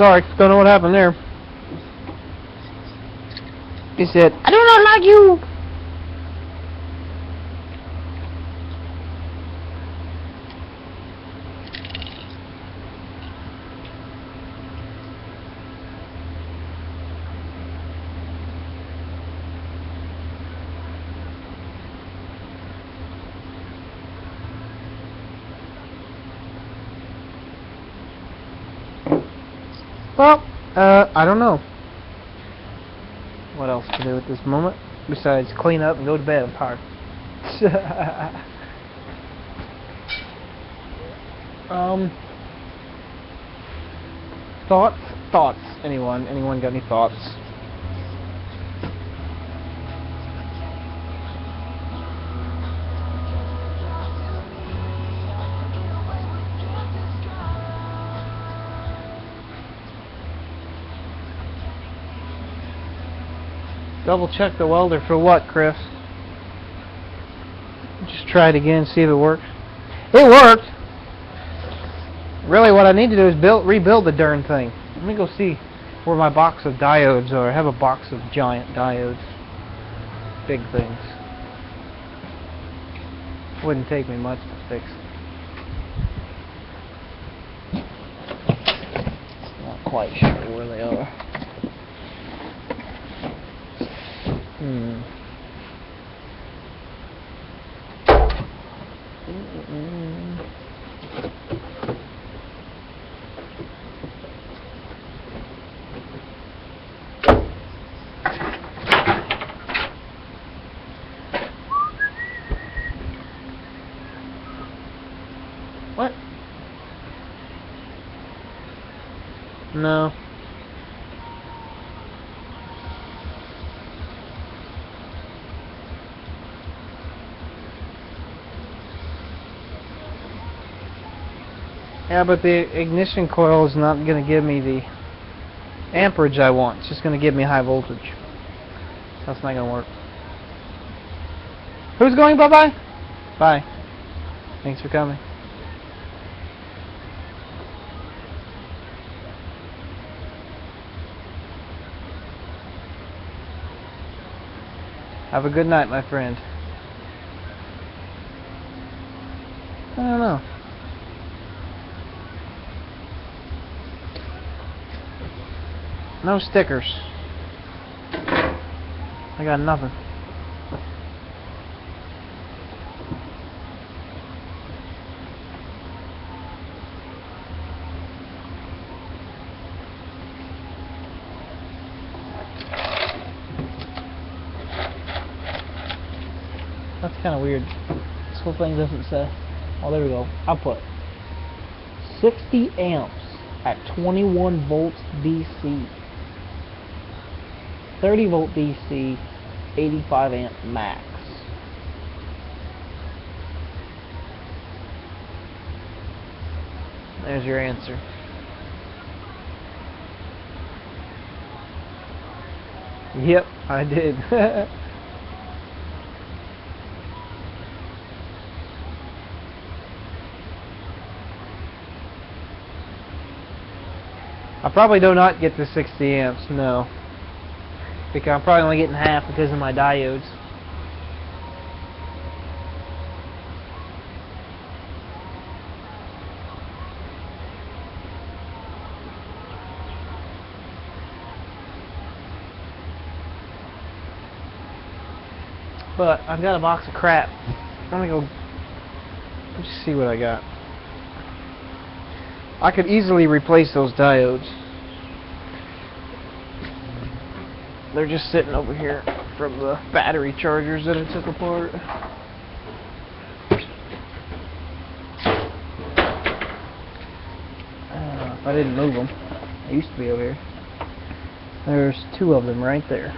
Sorry, don't know what happened there. He said, I do not like you! Well, I don't know what else to do at this moment besides clean up and go to bed. I'm tired. Thoughts? Anyone got any thoughts? Double check the welder for what, Chris? Just try it again, see if it works. It worked! Really what I need to do is rebuild the darn thing. Let me go see where my box of diodes are. I have a box of giant diodes. Big things. Wouldn't take me much to fix. Not quite sure where they are. What? No. Yeah, but the ignition coil is not going to give me the amperage I want. It's just going to give me high voltage. That's not going to work. Who's going bye-bye? Bye. Thanks for coming. Have a good night, my friend. I don't know. No stickers. I got nothing. That's kind of weird. This whole thing doesn't say. Oh, there we go. I'll put 60 amps at 21 volts DC. 30 volt DC, 85 amp max. There's your answer. Yep, I did. I probably do not get the 60 amps, no. Because I'm probably only getting half because of my diodes. But I've got a box of crap. Let me go just see what I got. I could easily replace those diodes. They're just sitting over here from the battery chargers that I took apart. If I didn't move them, they used to be over here. There's two of them right there.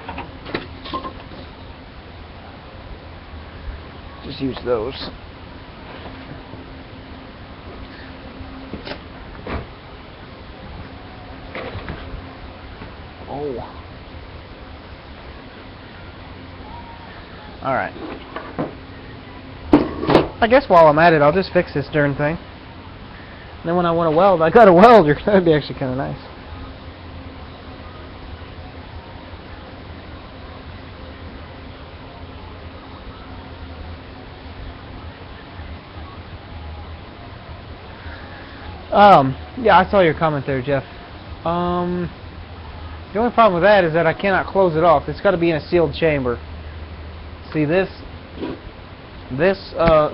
Just use those. Oh. Alright. I guess while I'm at it, I'll just fix this darn thing. And then when I want to weld, I got a welder. That'd be actually kind of nice. Yeah, I saw your comment there, Jeff. The only problem with that is that I cannot close it off. It's got to be in a sealed chamber. See this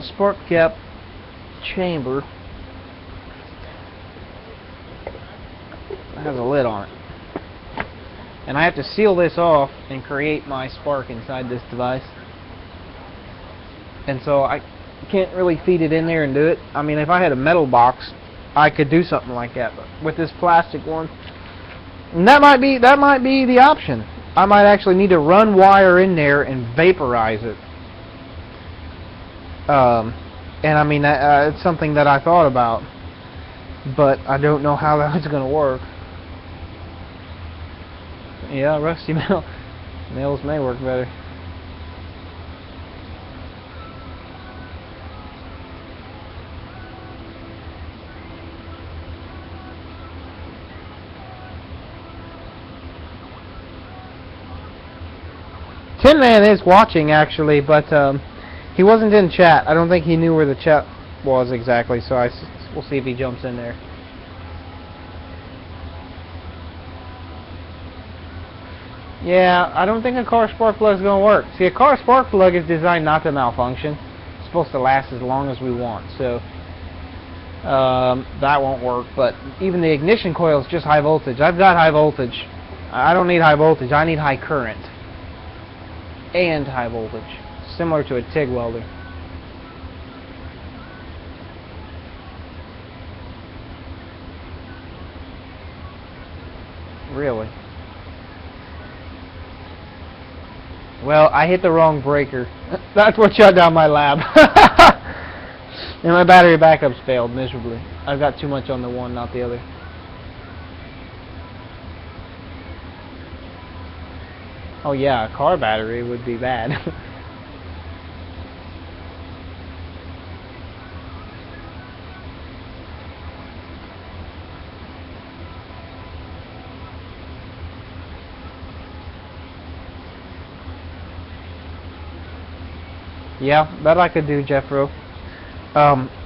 spark cap chamber has a lid on it, and I have to seal this off and create my spark inside this device. And so I can't really feed it in there and do it. I mean, if I had a metal box, I could do something like that, but with this plastic one, and that might be the option. I might actually need to run wire in there and vaporize it. And I mean, it's something that I thought about, but I don't know how that's going to work. Yeah, rusty nails may work better. Tin Man is watching actually, but he wasn't in chat. I don't think he knew where the chat was exactly, so we'll see if he jumps in there. Yeah, I don't think a car spark plug is going to work. See, a car spark plug is designed not to malfunction. It's supposed to last as long as we want, so that won't work. But even the ignition coil is just high voltage. I've got high voltage. I don't need high voltage. I need high current and high voltage, similar to a TIG welder. Really? Well, I hit the wrong breaker. That's what shut down my lab. And my battery backups failed miserably. I've got too much on the one, not the other. Oh yeah, a car battery would be bad. Yeah, that I could do, Jeffro.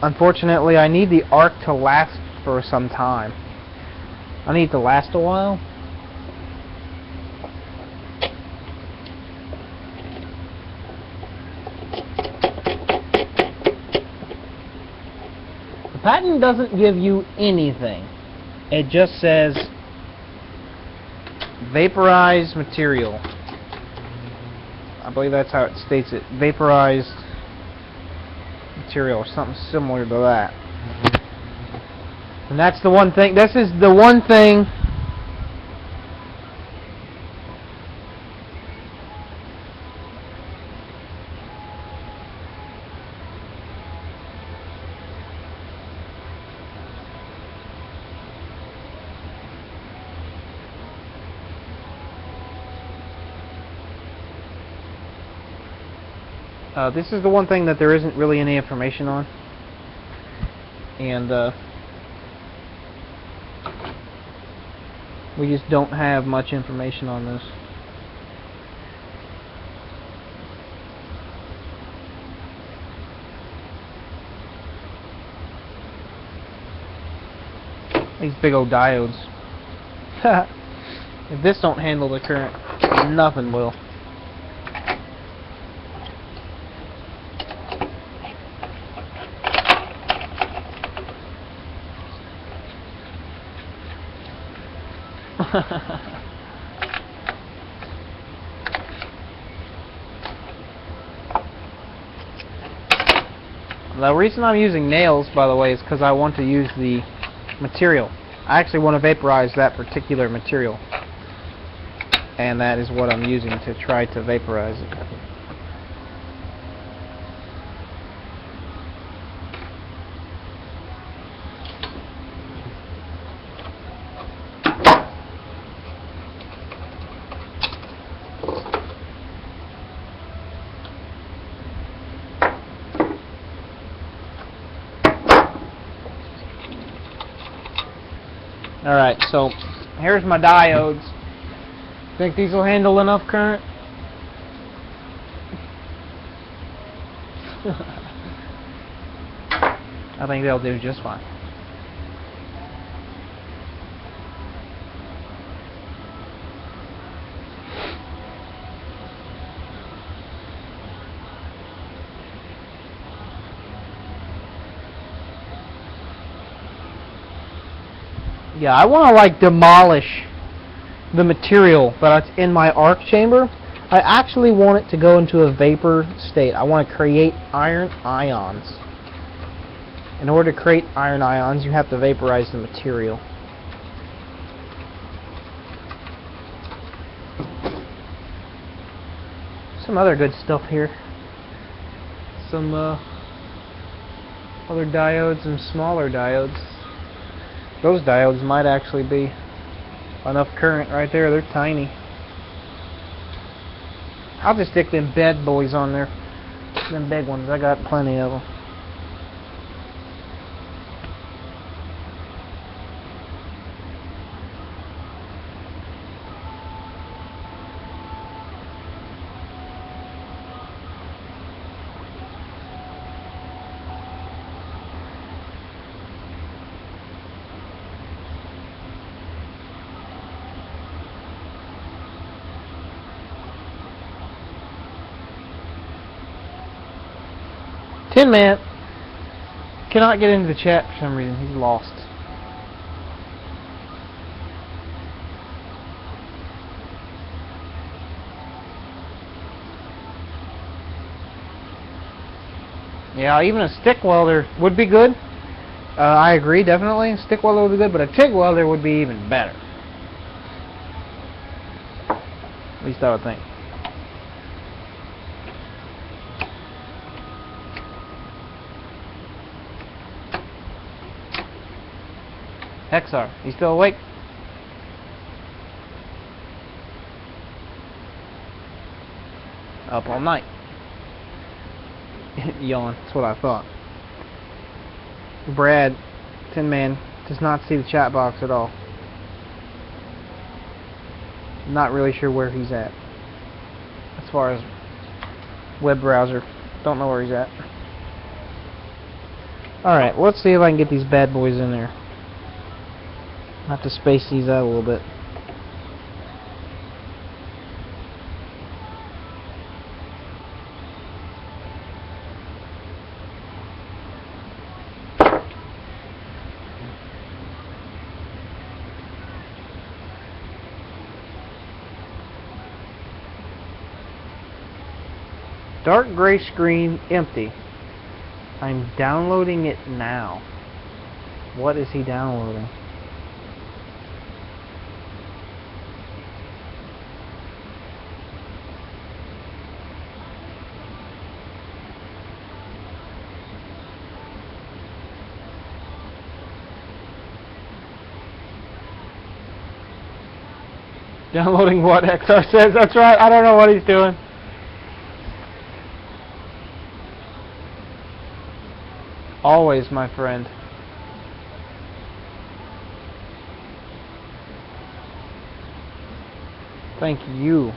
Unfortunately, I need the arc to last for some time. I need it to last a while. The patent doesn't give you anything. It just says vaporized material. I believe that's how it states it. Vaporized material or something similar to that. And that's the one thing. This is the one thing. This is the one thing that there isn't really any information on, and we just don't have much information on this. These big old diodes. If this don't handle the current, nothing will. The reason I'm using nails, by the way, is because I want to use the material. I actually want to vaporize that particular material, and that is what I'm using to try to vaporize it. Alright, so here's my diodes. Think these will handle enough current? I think they'll do just fine. Yeah, I want to like demolish the material that's in my arc chamber. I actually want it to go into a vapor state. I want to create iron ions. In order to create iron ions, you have to vaporize the material. Some other good stuff here. Some other diodes and smaller diodes. Those diodes might actually be enough current right there. They're tiny. I'll just stick them bad boys on there. Them big ones. I got plenty of them. Tin Man cannot get into the chat for some reason. He's lost. Yeah, even a stick welder would be good. I agree, definitely. A stick welder would be good, but a TIG welder would be even better. At least I would think. Hexar, you still awake? Up all night. Yawn, that's what I thought. Brad, Tin Man, does not see the chat box at all. Not really sure where he's at. As far as web browser, don't know where he's at. Alright, let's see if I can get these bad boys in there. I have to space these out a little bit. Dark gray screen empty. I'm downloading it now. What is he downloading? Downloading what XR says. That's right. I don't know what he's doing. Always, my friend. Thank you.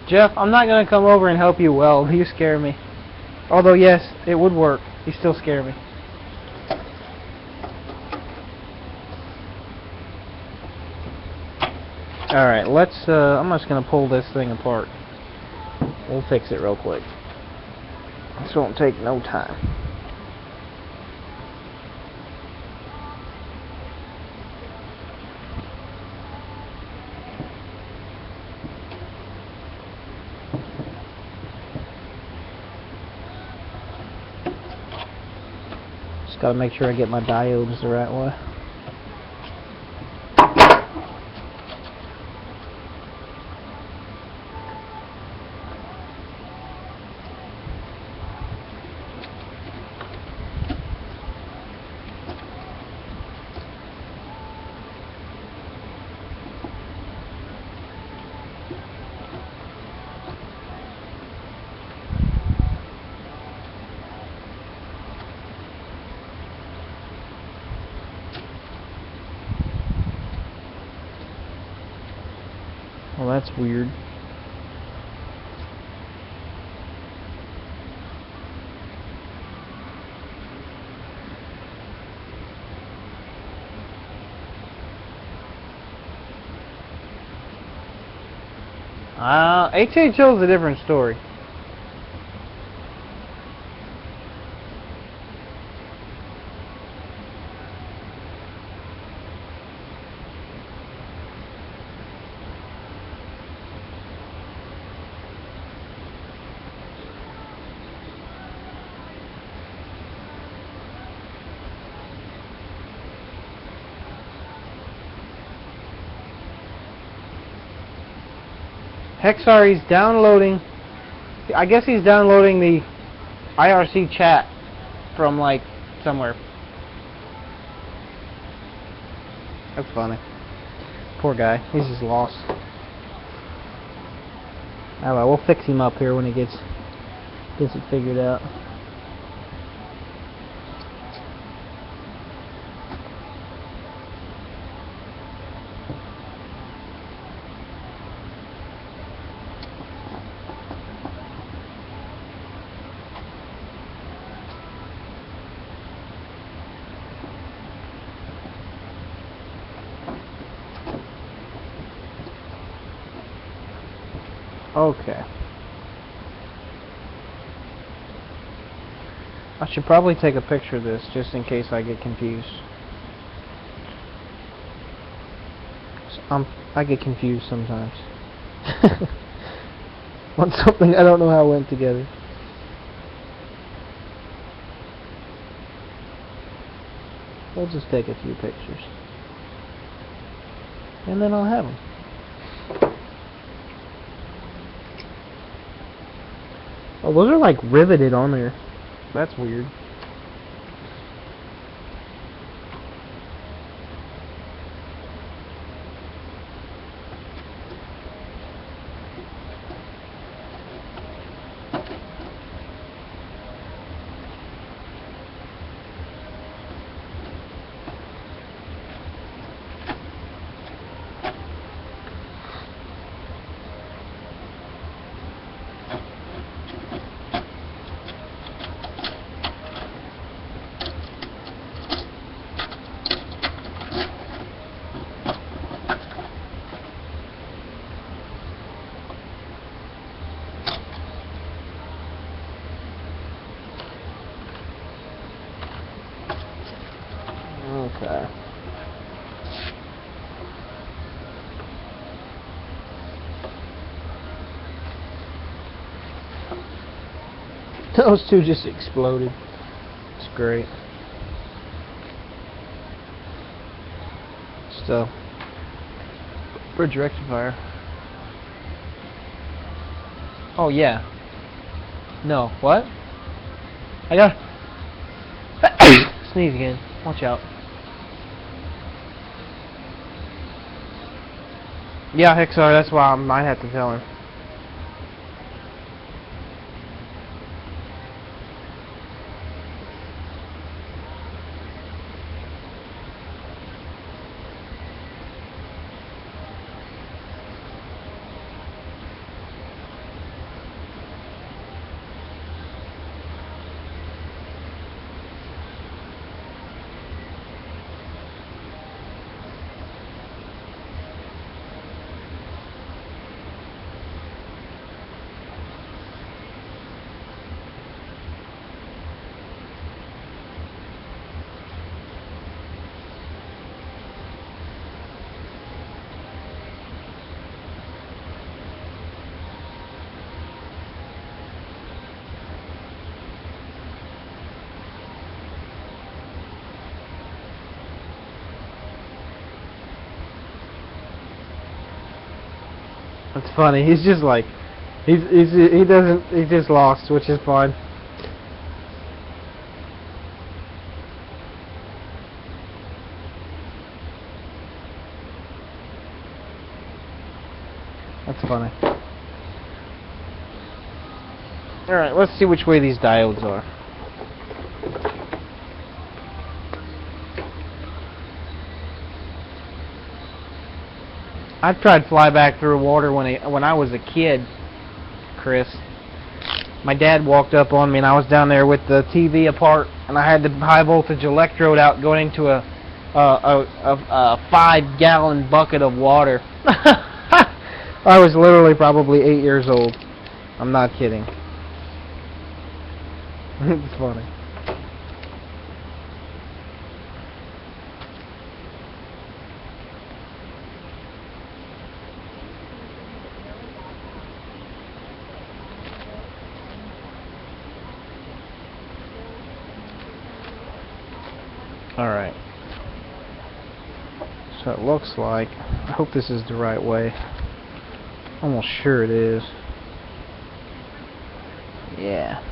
Jeff, I'm not going to come over and help you weld. You scare me. Although, yes, it would work. You still scare me. Alright, let's, I'm just going to pull this thing apart. We'll fix it real quick. This won't take no time. Just gotta make sure I get my diodes the right way. Well, that's weird. HHO is a different story. Hexar, he's downloading. I guess he's downloading the IRC chat from like somewhere. That's funny. Poor guy. He's just lost. Alright, we'll fix him up here when he gets it figured out. Okay. I should probably take a picture of this just in case I get confused. I get confused sometimes. On something I don't know how it went together. We'll just take a few pictures. And then I'll have them. Oh, those are like riveted on there. That's weird. Okay. Those two just exploded. It's great. So, bridge rectifier. Oh yeah. No, what? I got sneeze again. Watch out. Yeah, Hexar, that's why I might have to tell him. That's funny. He's just like, he just lost, which is fine. That's funny. Alright, let's see which way these diodes are. I've tried fly back through water when I was a kid, Chris. My dad walked up on me and I was down there with the TV apart and I had the high voltage electrode out going into a 5-gallon bucket of water. I was literally probably 8 years old. I'm not kidding. It's funny. Alright. So it looks like, I hope this is the right way. Almost sure it is. Yeah.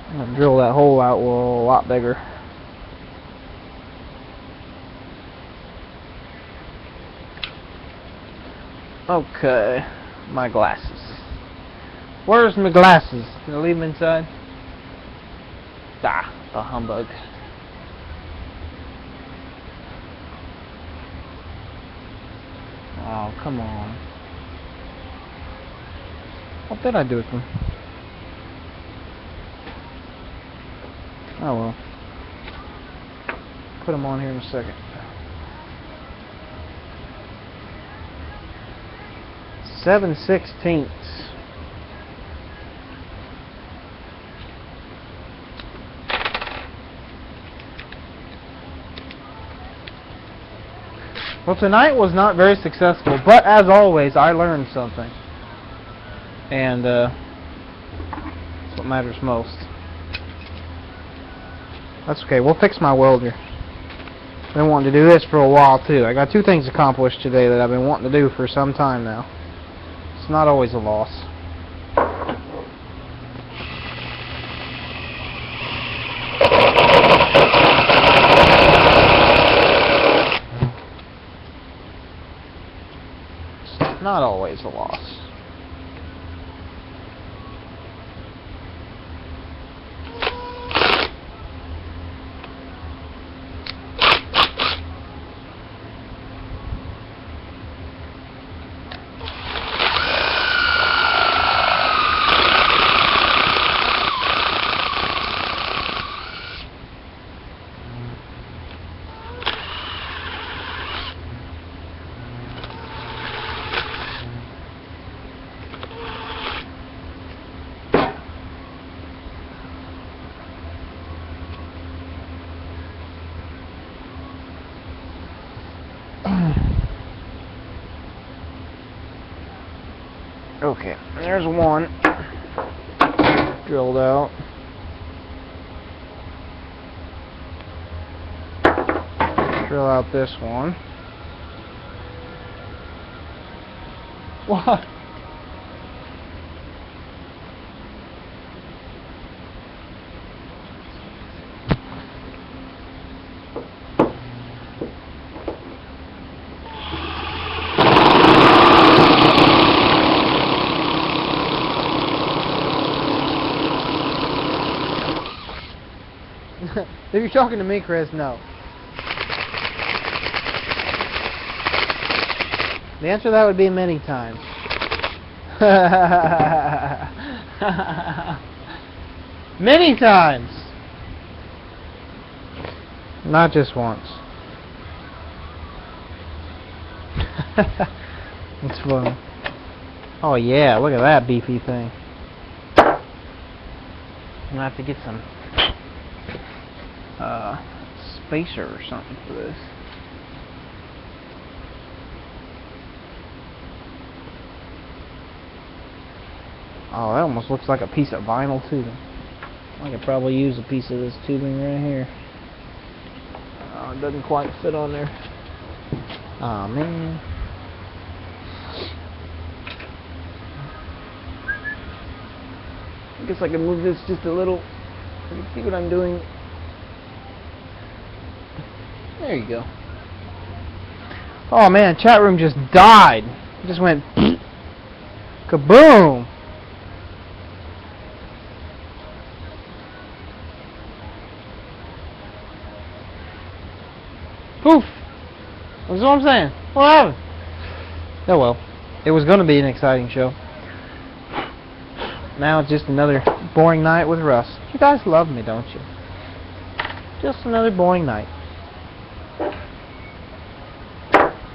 I'm gonna drill that hole out a lot bigger. Okay. My glasses. Where's my glasses? Did I leave them inside? Ah, the humbug. Oh, come on. What did I do with them? Oh well. Put them on here in a second. 7/16. Well, tonight was not very successful, but as always, I learned something. And that's what matters most. That's okay, we'll fix my welder. I've been wanting to do this for a while, too. I got 2 things accomplished today that I've been wanting to do for some time now. It's not always a loss. Not always a loss. Okay, there's one drilled out. Drill out this one. What? If you're talking to me, Chris, no. The answer to that would be many times. Many times. Not just once. It's fun. Oh yeah, look at that beefy thing. I'm gonna have to get some spacer or something for this. Oh, that almost looks like a piece of vinyl too. I could probably use a piece of this tubing right here. Oh, it doesn't quite fit on there. Oh man. I guess I can move this just a little. You can see what I'm doing. There you go. Oh man, chat room just died. It just went kaboom. Poof. That's what I'm saying. What happened? Oh well. It was going to be an exciting show. Now it's just another boring night with Russ. You guys love me, don't you? Just another boring night.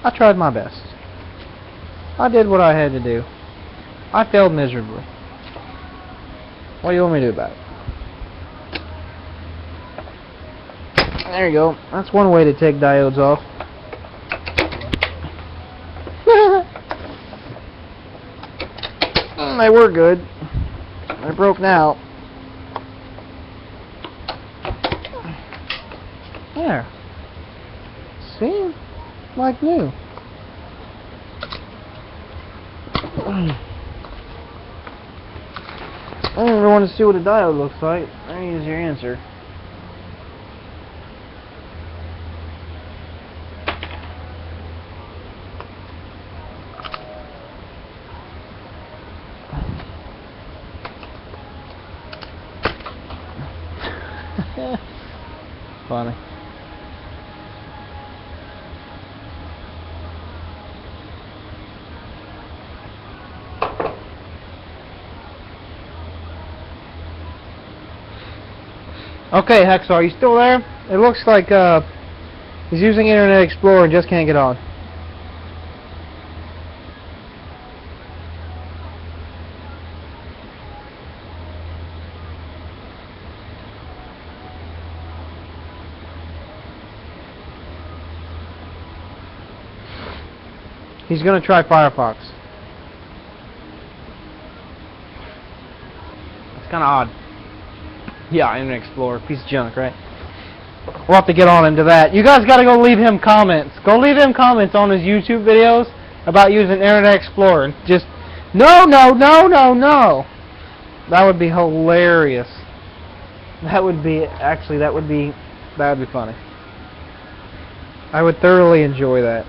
I tried my best. I did what I had to do. I failed miserably. What do you want me to do about it? There you go. That's one way to take diodes off. They were good. They're broke now. There. See? Like new. I don't really want to see what a diode looks like. There's your answer. Funny. Okay, Hexar, are you still there? It looks like he's using Internet Explorer and just can't get on. He's gonna try Firefox. It's kinda odd. Yeah, Internet Explorer, piece of junk, right? We'll have to get on him to that. You guys gotta go leave him comments. Go leave him comments on his YouTube videos about using Internet Explorer. Just, no, no, no, no, no. That would be hilarious. That would be, actually, that would be funny. I would thoroughly enjoy that.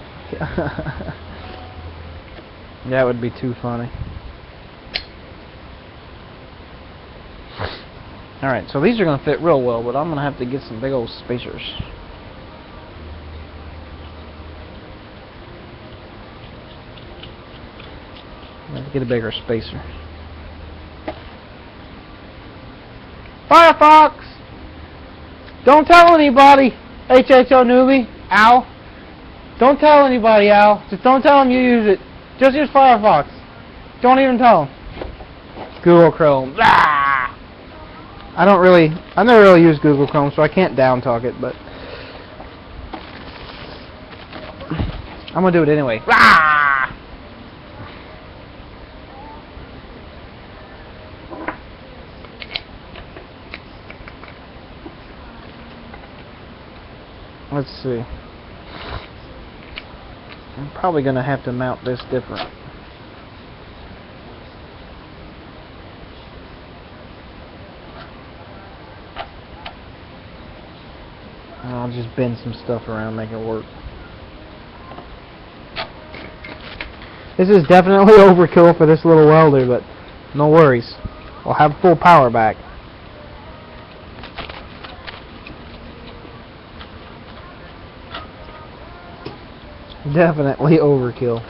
That would be too funny. Alright, so these are going to fit real well, but I'm going to have to get some big old spacers. I'm going to get a bigger spacer. Firefox! Don't tell anybody, HHO newbie, Al. Don't tell anybody, Al. Just don't tell them you use it. Just use Firefox. Don't even tell them. Google Chrome. Ah! I never really use Google Chrome, so I can't down talk it, but I'm gonna do it anyway. Ah! Let's see. I'm probably gonna have to mount this different. I'll just bend some stuff around, make it work. This is definitely overkill for this little welder, but no worries. We'll have full power back. Definitely overkill.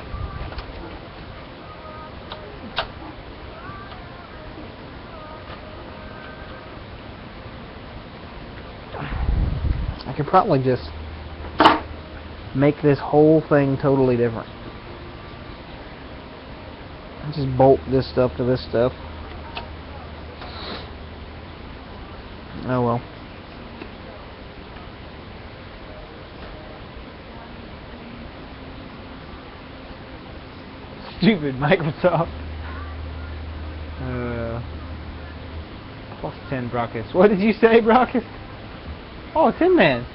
I could probably just make this whole thing totally different. Just bolt this stuff to this stuff. Oh well. Stupid Microsoft. Plus 10 Brockus. What did you say, Brockus? Oh, Tin Man.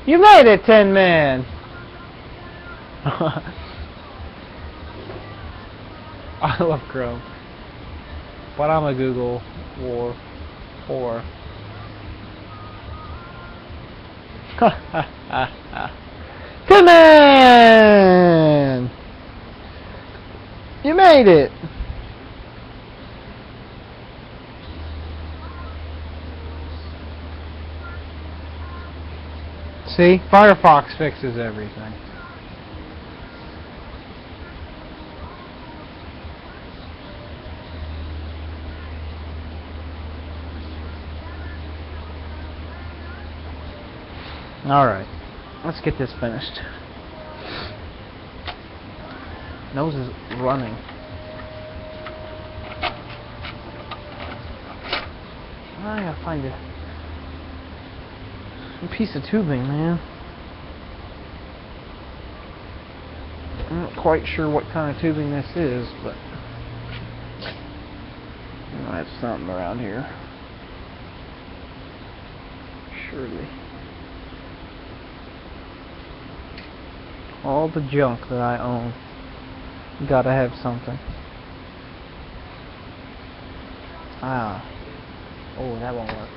You made it, Tin Man. I love Chrome. But I'm a Google war whore. Tin Man! You made it! See? Firefox fixes everything. Alright. Let's get this finished. Nose is running. I gotta find a piece of tubing, man. I'm not quite sure what kind of tubing this is, but I have something around here. Surely. All the junk that I own, gotta have something. Ah. Oh, that won't work.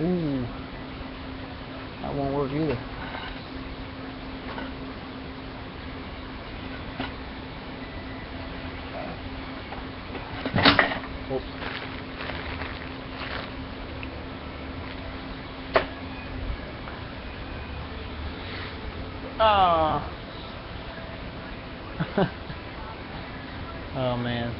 Ooh. That won't work either. Oops. Ah. Oh man.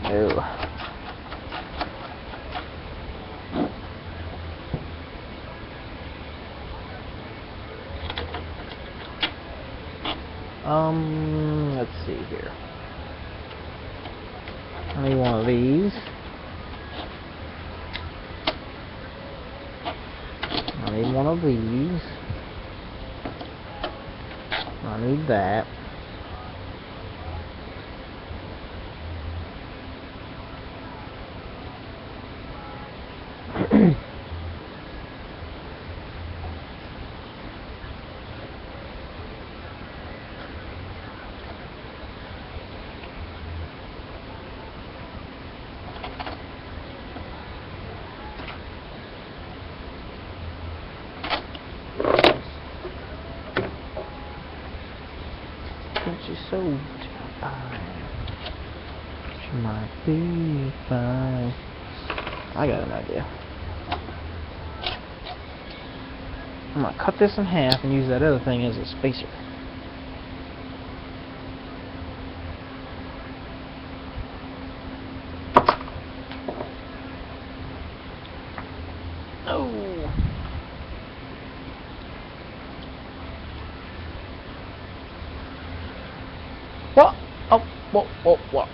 Ew. Let's see here. I need one of these. I need one of these. I need that. She's so fine. She might be fine. I got an idea. I'm gonna cut this in half and use that other thing as a spacer. Oh. What? Oh, what?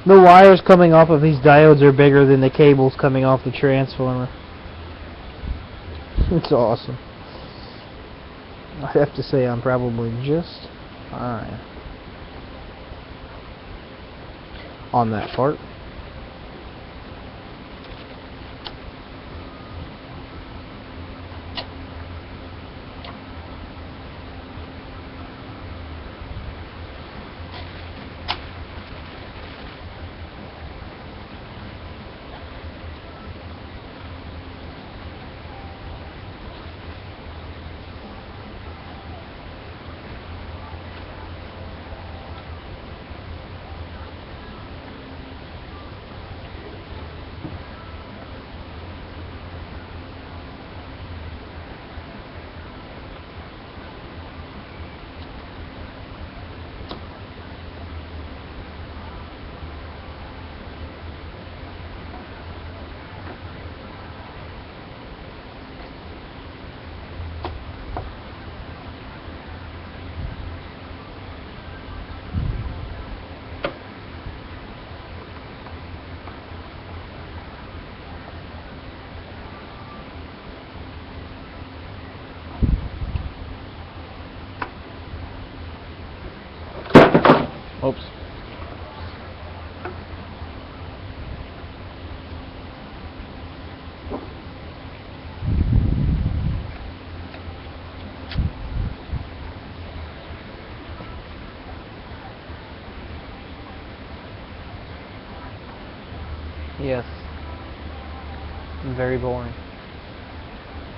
The wires coming off of these diodes are bigger than the cables coming off the transformer. It's awesome. I have to say I'm probably just fine on that part. Oops. Yes. Very boring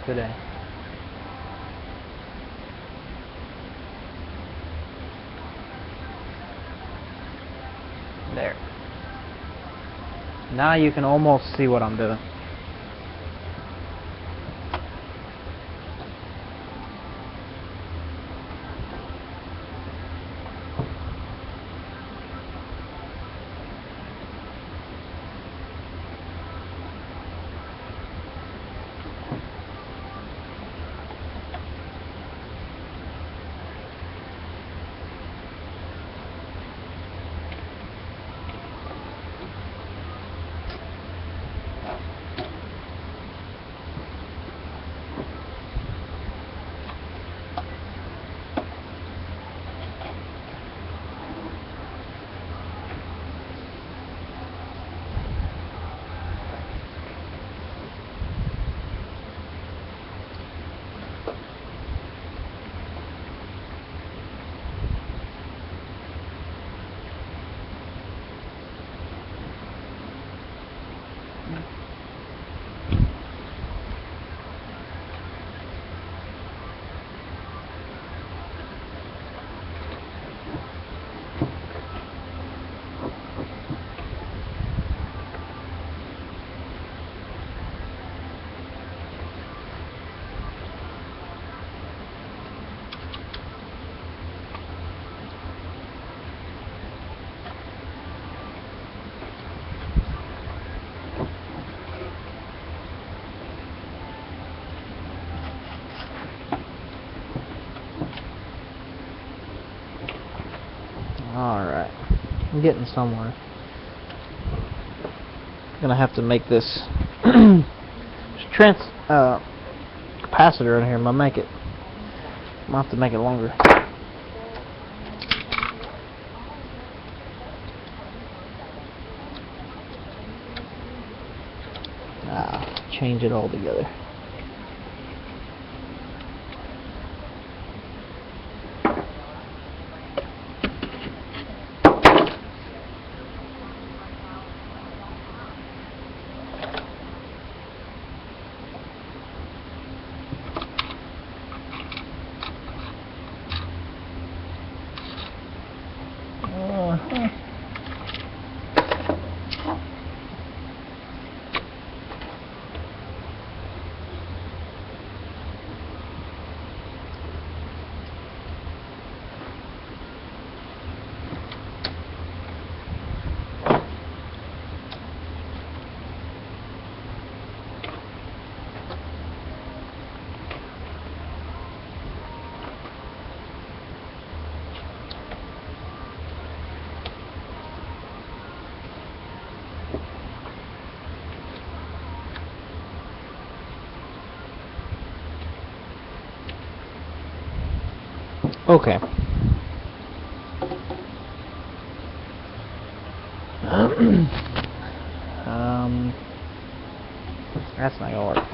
today. There. Now you can almost see what I'm doing. Alright, I'm getting somewhere. I'm gonna have to make this capacitor in here. I'm gonna make it. I'm gonna have to make it longer. Change it all together. Okay. That's not gonna work.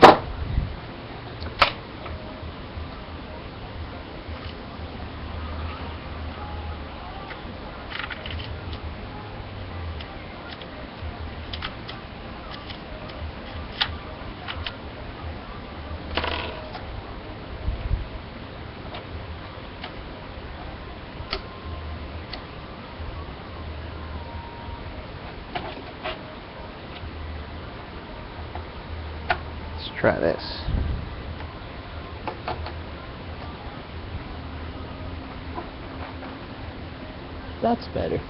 Let's try this. That's better.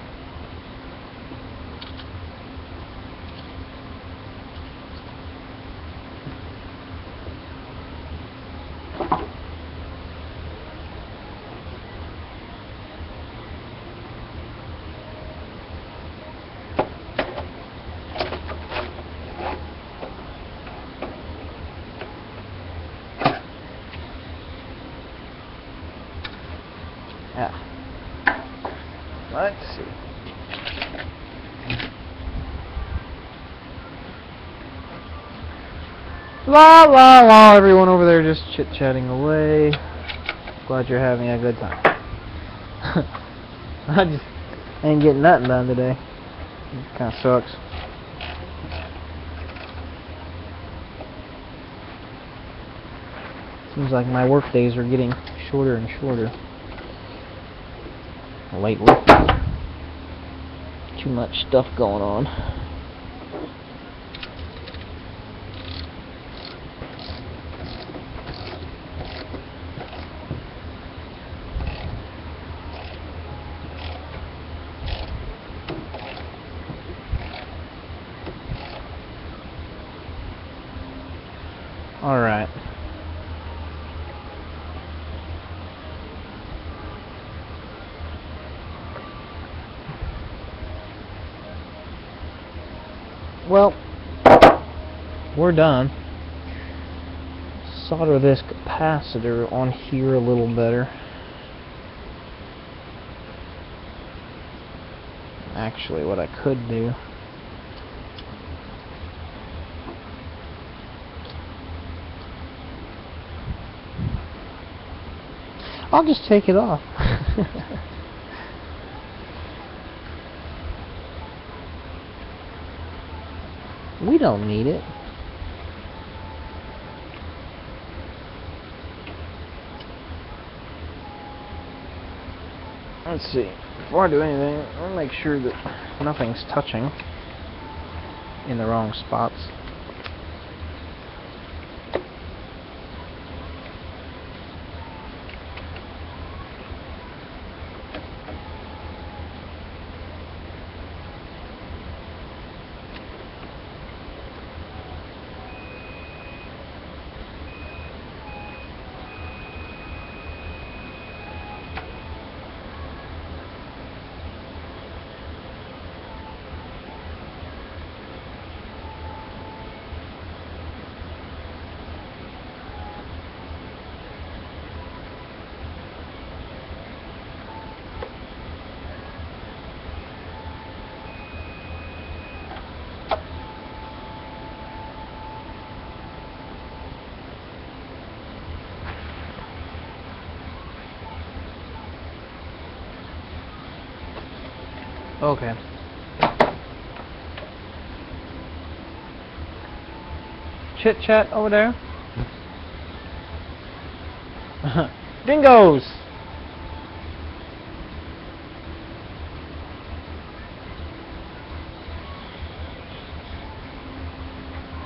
Let's see. La la la, everyone over there just chit-chatting away. Glad you're having a good time. I just ain't getting nothing done today. It kinda sucks. Seems like my work days are getting shorter and shorter lately. Too much stuff going on. Alright. Well, we're done. Solder this capacitor on here a little better. Actually, what I could do, I'll just take it off. We don't need it. Let's see. Before I do anything, I'll make sure that nothing's touching in the wrong spots. Okay. Chit chat over there. Dingoes!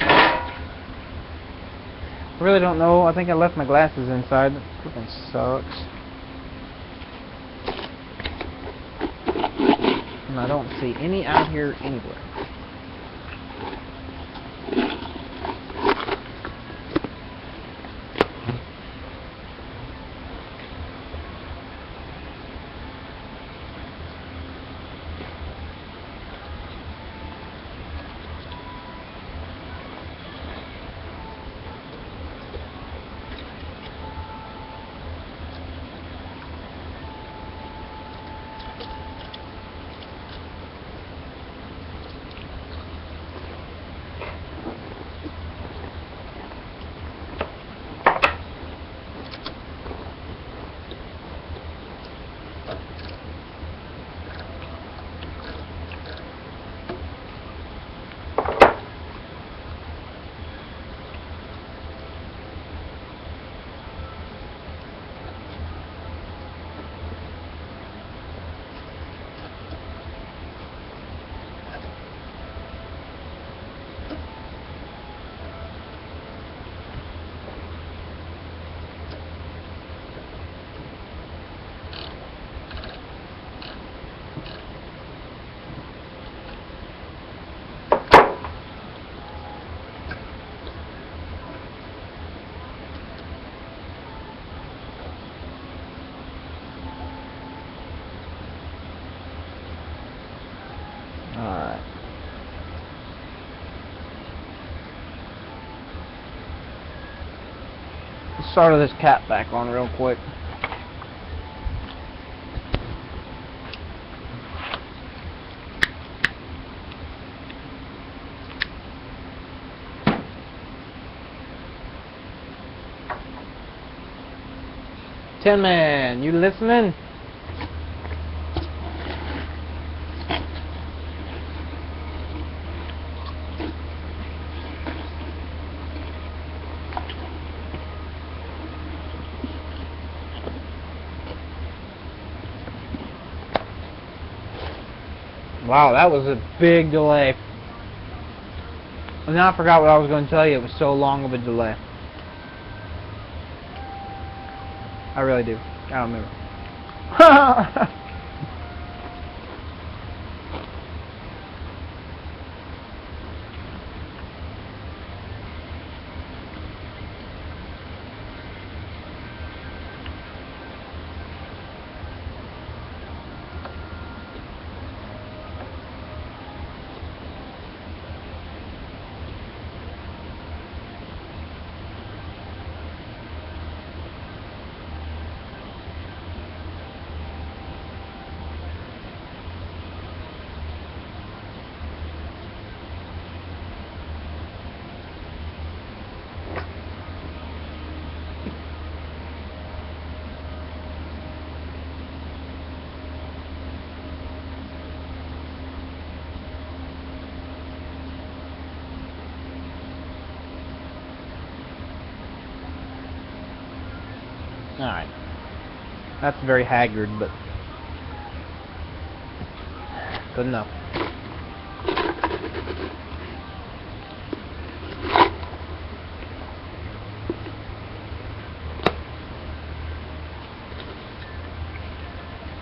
I really don't know. I think I left my glasses inside. That freaking sucks. And I don't see any out here anywhere. Alright. Let's solder this cap back on real quick. Tin Man, you listening? Wow, that was a big delay. And now I forgot what I was going to tell you. It was so long of a delay. I really do. I don't remember. Alright. That's very haggard, but good enough.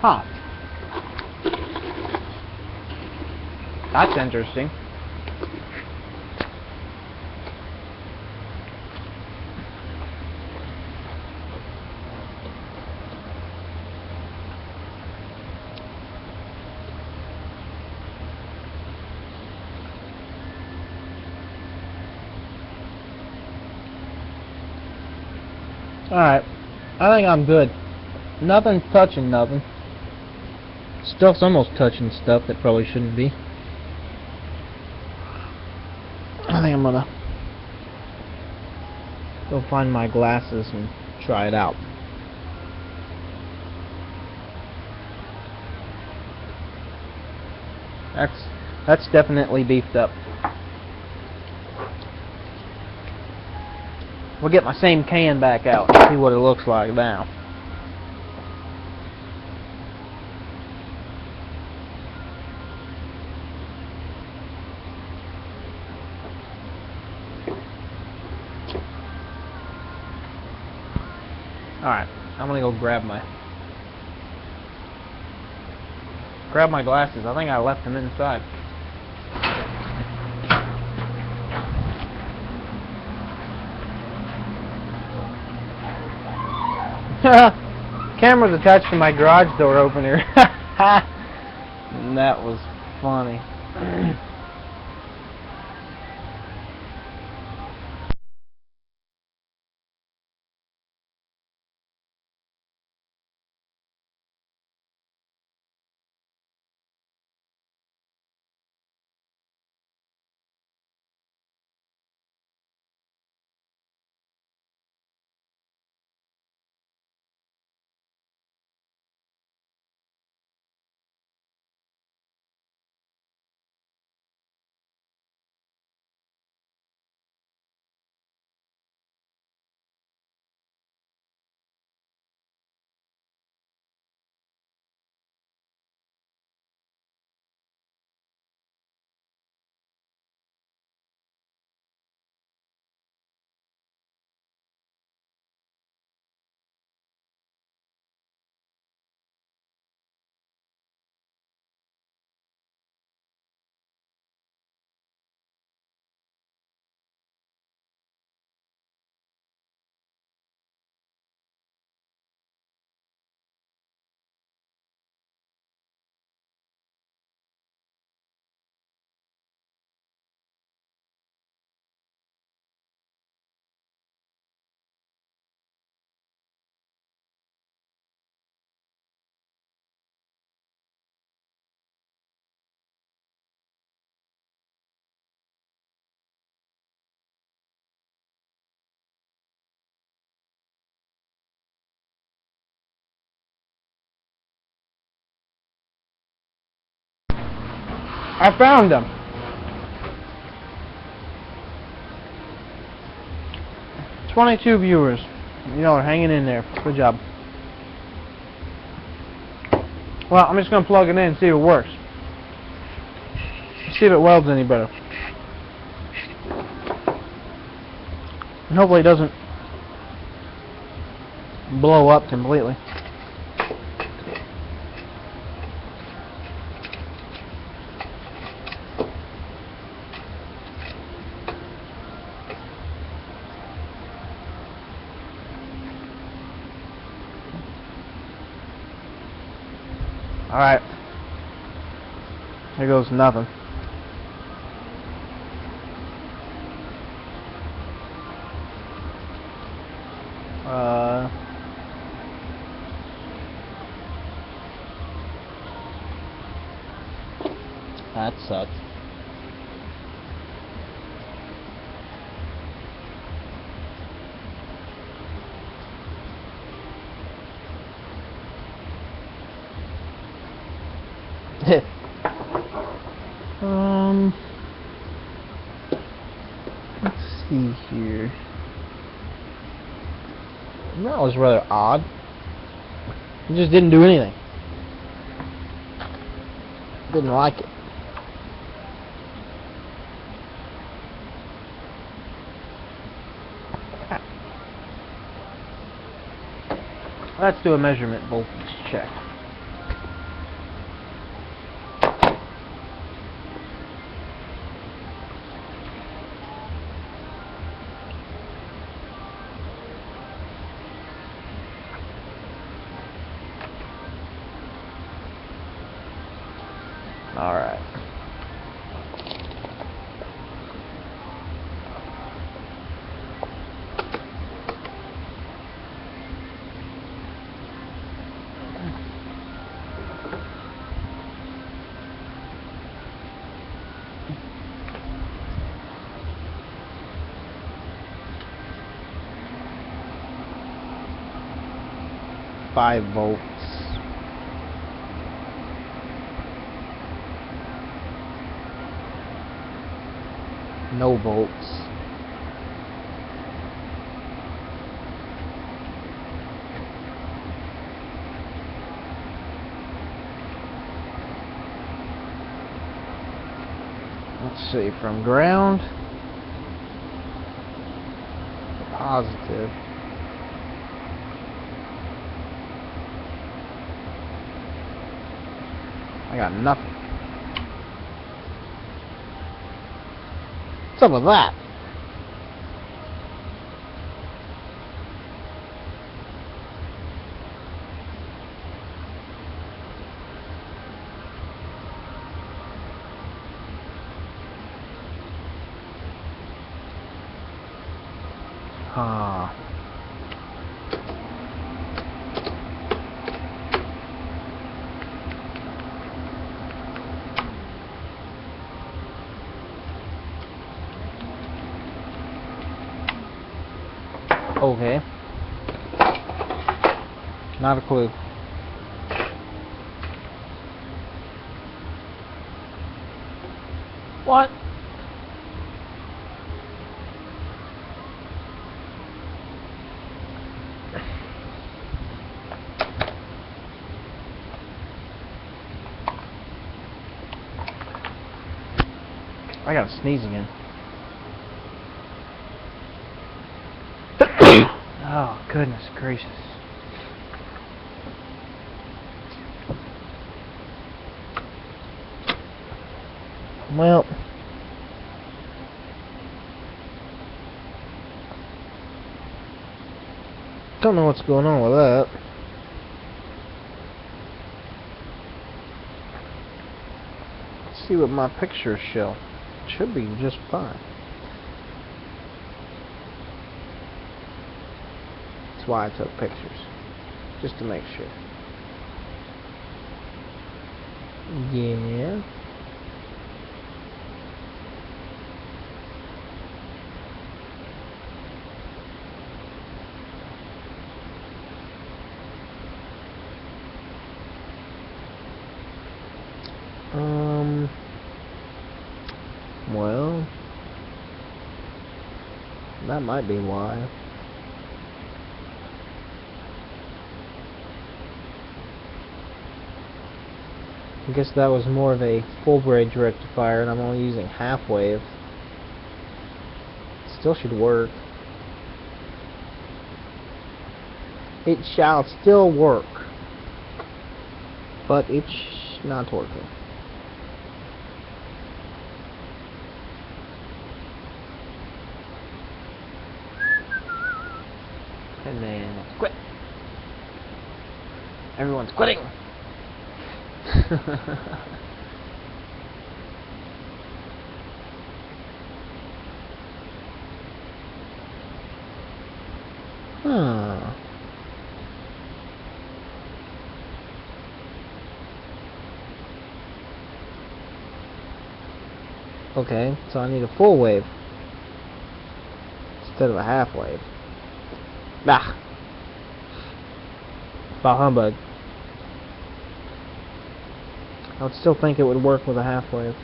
Huh. That's interesting. Alright. I think I'm good. Nothing's touching nothing. Stuff's almost touching stuff that probably shouldn't be. I think I'm gonna go find my glasses and try it out. That's definitely beefed up. We'll get my same can back out and see what it looks like now. Alright, I'm gonna go grab my glasses. I think I left them inside. Camera's attached to my garage door opener. That was funny. I found them. $22 viewers. You know, hanging in there. Good job. Well, I'm just going to plug it in and see if it works. See if it welds any better. And hopefully it doesn't blow up completely. Alright. Here goes nothing. That sucks. Let's see here. That was rather odd. It just didn't do anything. Didn't like it. Let's do a measurement voltage check. Alright. Five volts. No volts. Let's see, from ground to positive. I got nothing. What's up with that? Okay. Not a clue. What? I gotta sneeze again. Oh, goodness gracious. Well, don't know what's going on with that. Let's see what my pictures show. It should be just fine. That's why I took pictures, just to make sure. Yeah. That might be why. I guess that was more of a full bridge rectifier and I'm only using half wave. Still should work. It shall still work. But it's not working. And then let's quit. Everyone's quitting. Huh. Okay, so I need a full wave instead of a half wave. Bah! Bah humbug. I would still think it would work with a half wave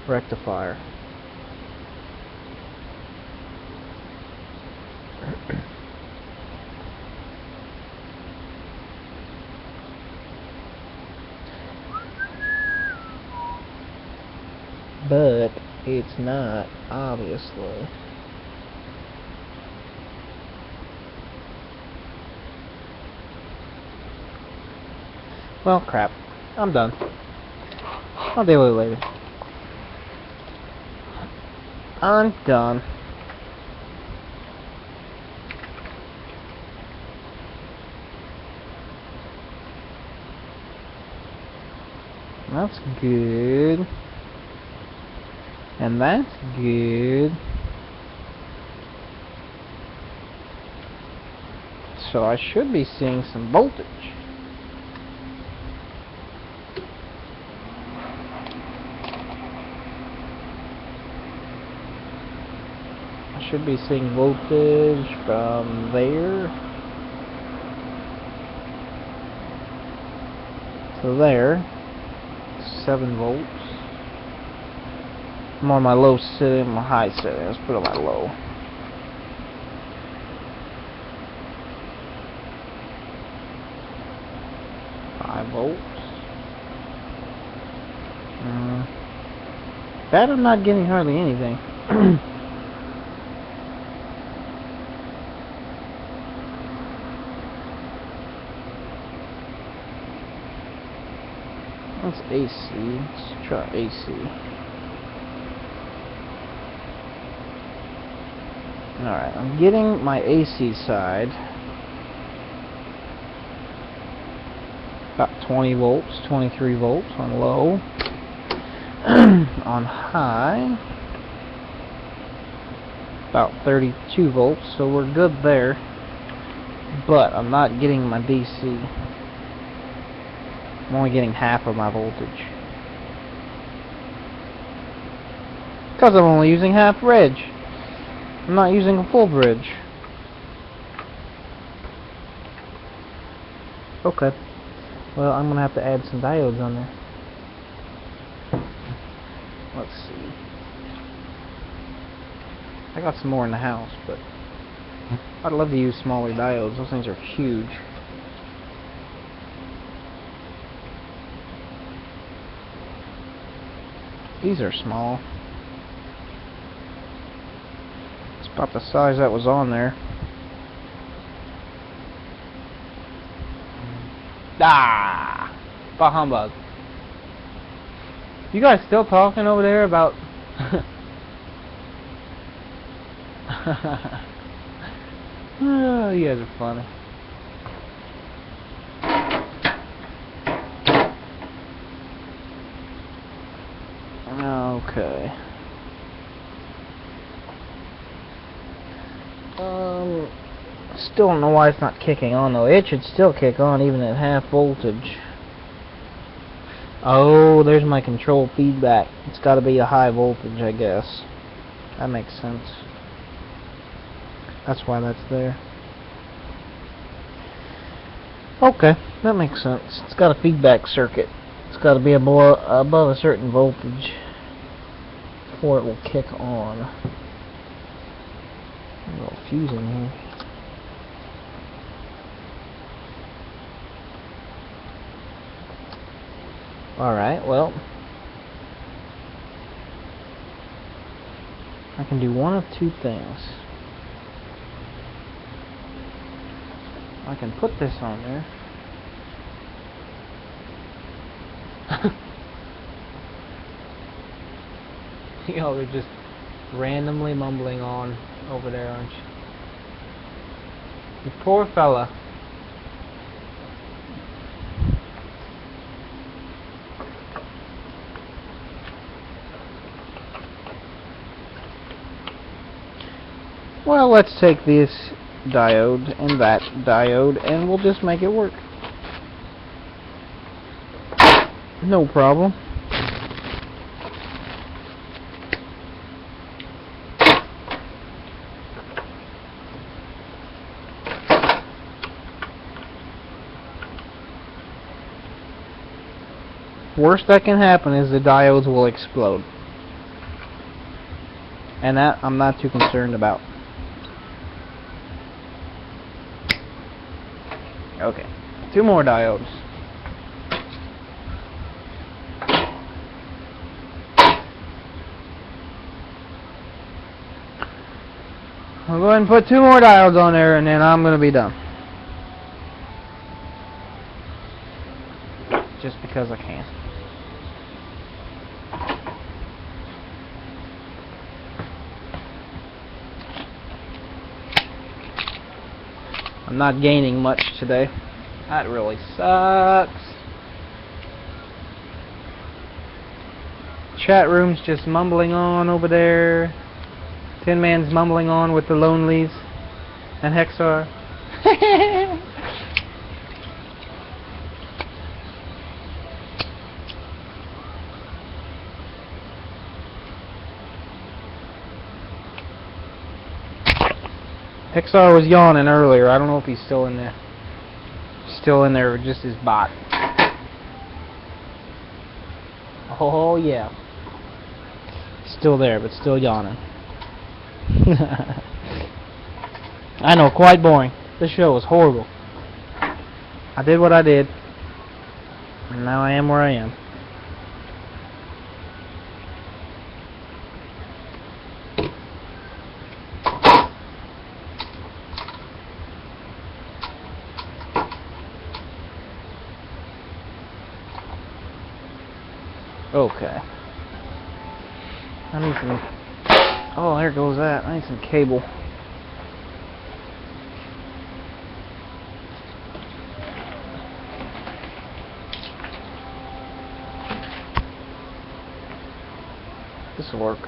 rectifier. But it's not, obviously. Well, crap. I'm done. I'll deal with it later. I'm done. That's good. And that's good. So I should be seeing some voltage. I should be seeing voltage from there to there. 7 volts. I'm on my low setting, my high setting. Let's put it on my low. Volts. That I'm not getting hardly anything. That's AC. Let's try AC. Alright, I'm getting my AC side about 20 volts, 23 volts on low. On high, about 32 volts, so we're good there. But I'm not getting my DC. I'm only getting half of my voltage. Because I'm only using half bridge. I'm not using a full bridge. Okay. Well, I'm going to have to add some diodes on there. Let's see. I got some more in the house, but I'd love to use smaller diodes. Those things are huge. These are small. It's about the size that was on there. Ah! Bah humbug. You guys still talking over there about... Oh, you guys are funny. Okay. Still don't know why it's not kicking on though. It should still kick on even at half voltage. Oh, there's my control feedback. It's got to be a high voltage, I guess. That makes sense. That's why that's there. Okay, that makes sense. It's got a feedback circuit. It's got to be above a certain voltage before it will kick on. A little fusing here. Alright, well, I can do one of two things. I can put this on there. Y'all are just randomly mumbling on over there, aren't you? You poor fella. Well, let's take this diode and that diode and we'll just make it work. No problem. Worst that can happen is the diodes will explode. And that I'm not too concerned about. Okay, 2 more diodes. I'll go ahead and put 2 more diodes on there and then I'm going to be done. Just because I can. I'm not gaining much today. That really sucks. Chat room's just mumbling on over there. Tin Man's mumbling on with the Lonelies and Hexar. Hexar was yawning earlier. I don't know if he's still in there. Still in there with just his bot. Oh yeah. Still there, but still yawning. I know, quite boring. This show was horrible. I did what I did. And now I am where I am. Okay. I need some... Oh, there goes that. I need some cable. This'll work.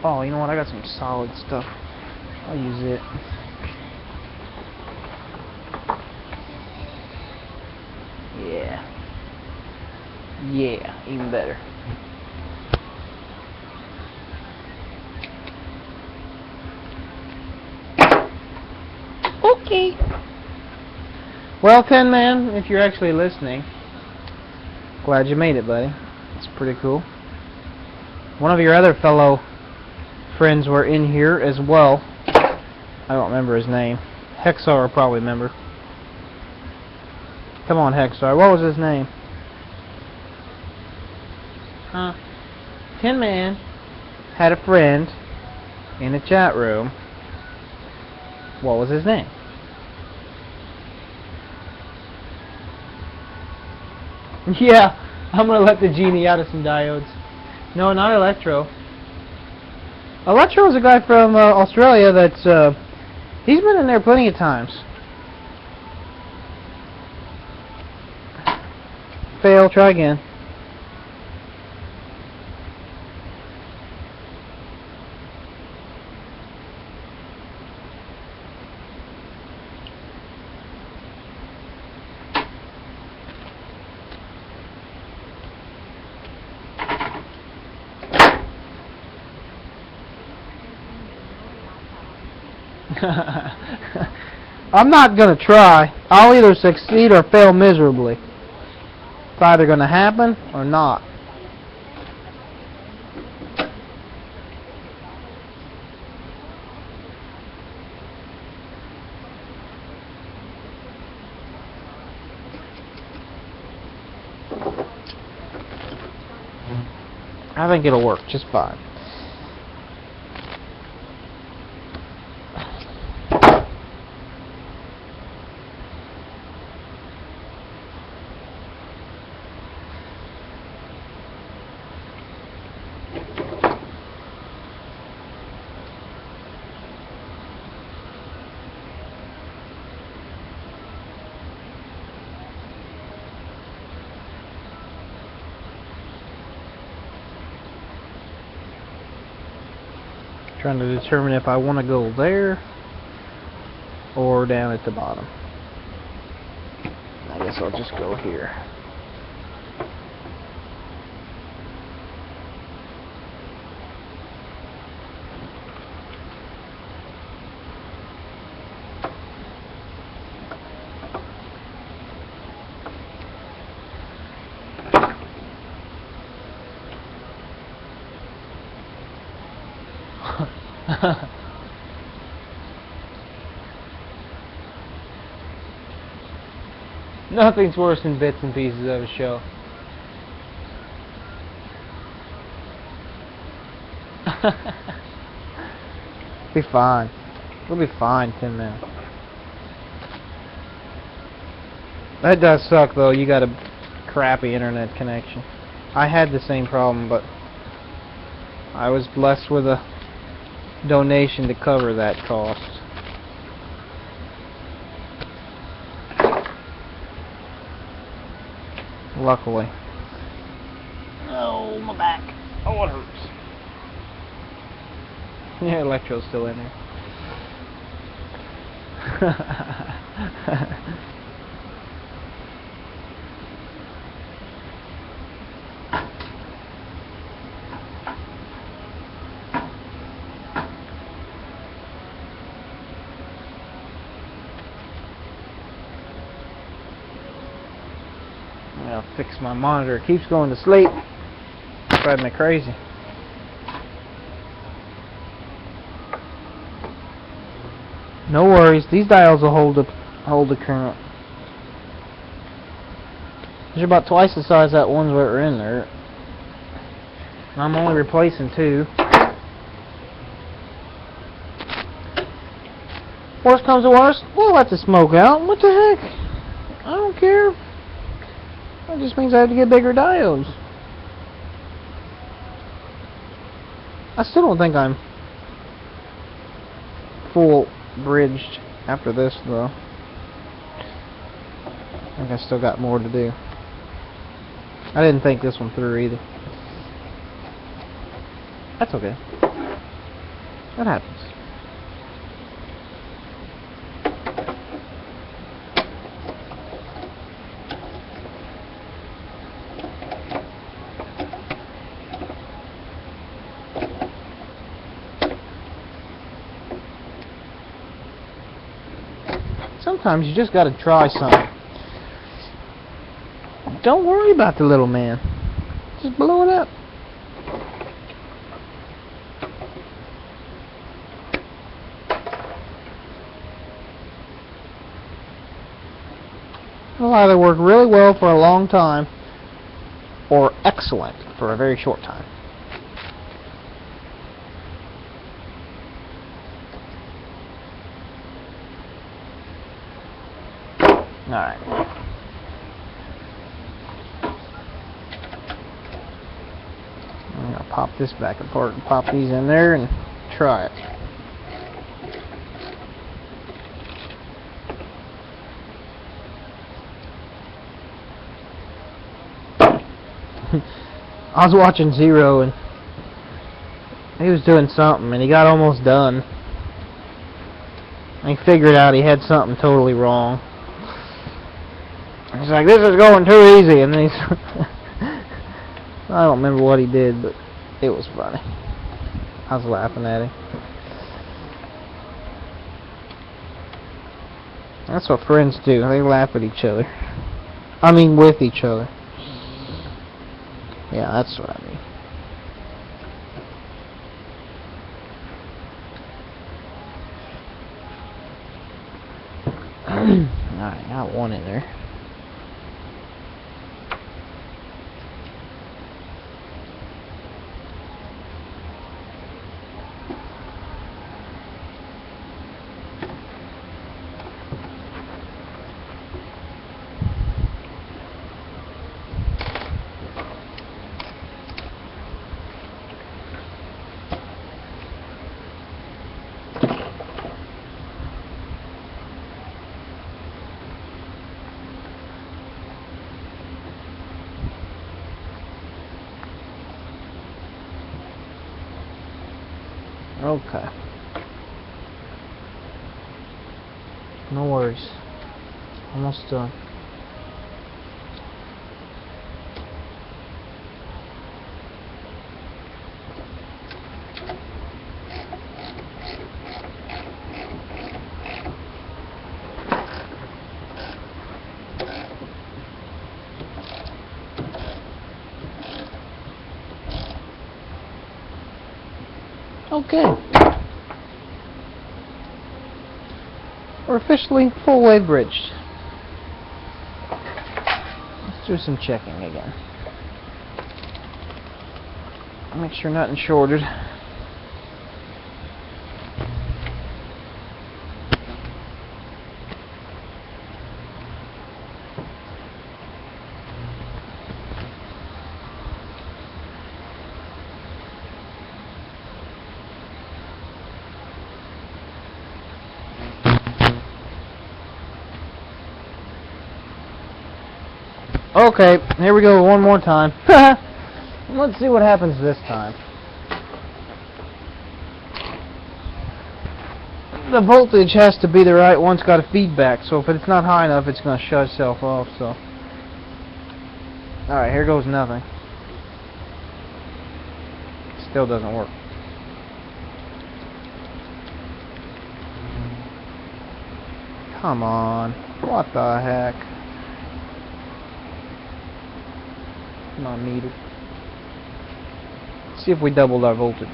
Oh, you know what? I got some solid stuff. I'll use it. Yeah. Yeah, even better. Okay. Well, Tin Man, if you're actually listening, glad you made it, buddy. It's pretty cool. One of your other fellow friends were in here as well. I don't remember his name. Hexar will probably remember. Come on, Hexar. What was his name? Huh? Tin Man had a friend in the chat room. What was his name? Yeah, I'm gonna let the genie out of some diodes. No, not Electro. Electro is a guy from Australia that's he's been in there plenty of times. Fail, try again. I'm not gonna try. I'll either succeed or fail miserably. It's either gonna happen or not. I think it'll work just fine. Trying to determine if I want to go there or down at the bottom. I guess I'll just go here. Nothing's worse than bits and pieces of a show. Be fine. We'll be fine, Tin Man. That does suck though, you got a crappy internet connection. I had the same problem, but I was blessed with a donation to cover that cost. Luckily. Oh, my back. Oh, it hurts. Yeah, Electro's still in there. I'll fix my monitor. It keeps going to sleep. It's driving me crazy. No worries. These dials will hold the current. They're about twice the size that ones that were in there. And I'm only replacing 2. Worst comes to worst, we'll let the smoke out. What the heck? I don't care. That just means I have to get bigger diodes. I still don't think I'm full bridged after this though. I think I still got more to do. I didn't think this one through either. That's okay. That happens. Sometimes you just gotta try something. Don't worry about the little man. Just blow it up. It'll either work really well for a long time or excellent for a very short time. Alright. I'm going to pop this back apart and pop these in there and try it. I was watching Zero and he was doing something and he got almost done. And he figured out he had something totally wrong. He's like, this is going too easy, and then he's I don't remember what he did, but it was funny. I was laughing at him. That's what friends do. They laugh at each other. I mean, with each other. Yeah, that's what I mean. Alright, got one in there. Okay. No worries. Almost done. Okay. We're officially full wave bridged. Let's do some checking again. Make sure nothing's shorted. Okay, here we go one more time. Let's see what happens this time. The voltage has to be the right one. It's got a feedback, so if it's not high enough, it's going to shut itself off. So, alright, here goes nothing. Still doesn't work. Come on. What the heck? Come on, meter. Let's see if we doubled our voltage.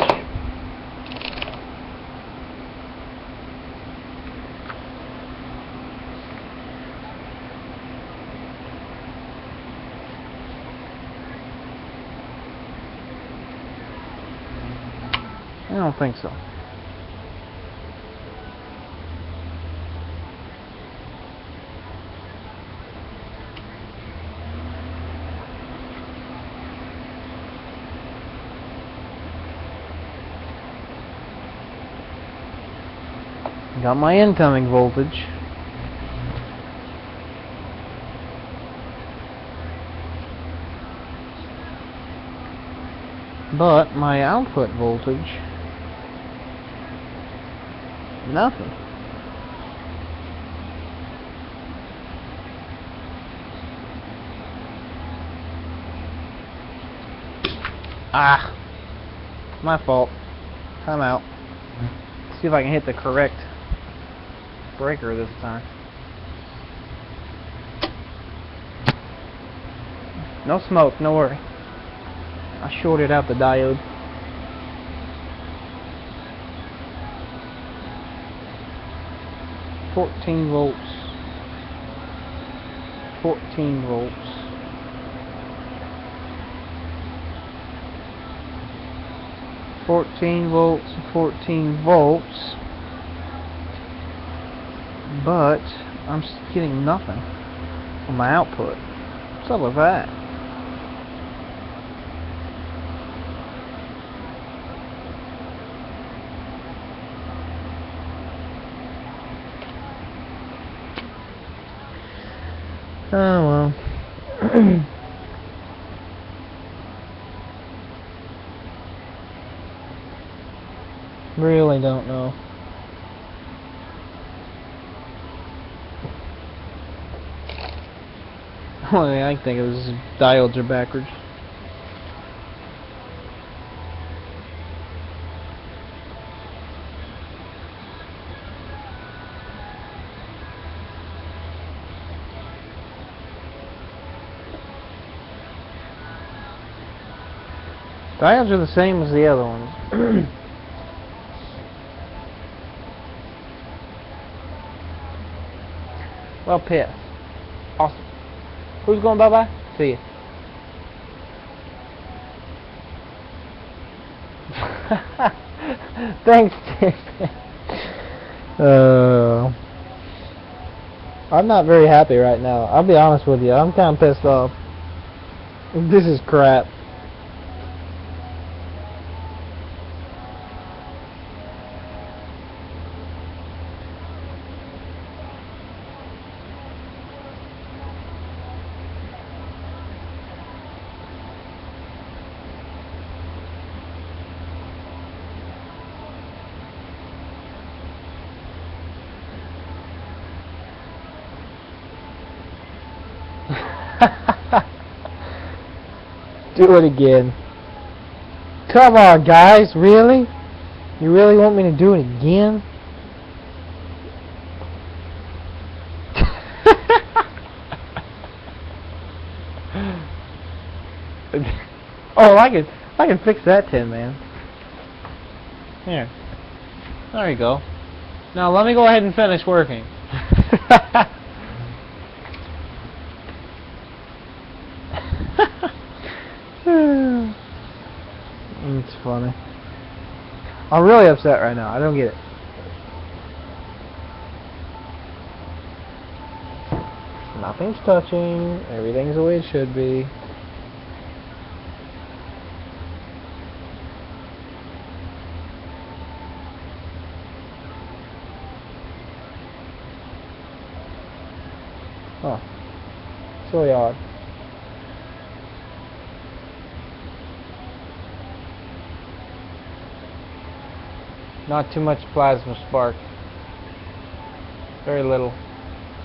I don't think so. Got my incoming voltage. But my output voltage, nothing. Ah, my fault. Time out. See if I can hit the correct breaker this time. No smoke, no worry. I shorted out the diode. $14 volts. 14 volts. 14 volts, 14 volts. But I'm getting nothing on my output. What's up with that? Oh well. Really don't know. Only thing I can think of is diodes are backwards. Diodes are the same as the other ones. Well, piss. Awesome. Who's going bye-bye? See ya. Thanks, Tim. I'm not very happy right now. I'll be honest with you. I'm kind of pissed off. This is crap. Do it again. Come on, guys, really? You really want me to do it again? Oh, I can fix that tin, man. Here. There you go. Now let me go ahead and finish working. It's funny. I'm really upset right now. I don't get it. Nothing's touching. Everything's the way it should be. Huh. It's really odd. Not too much plasma spark. Very little.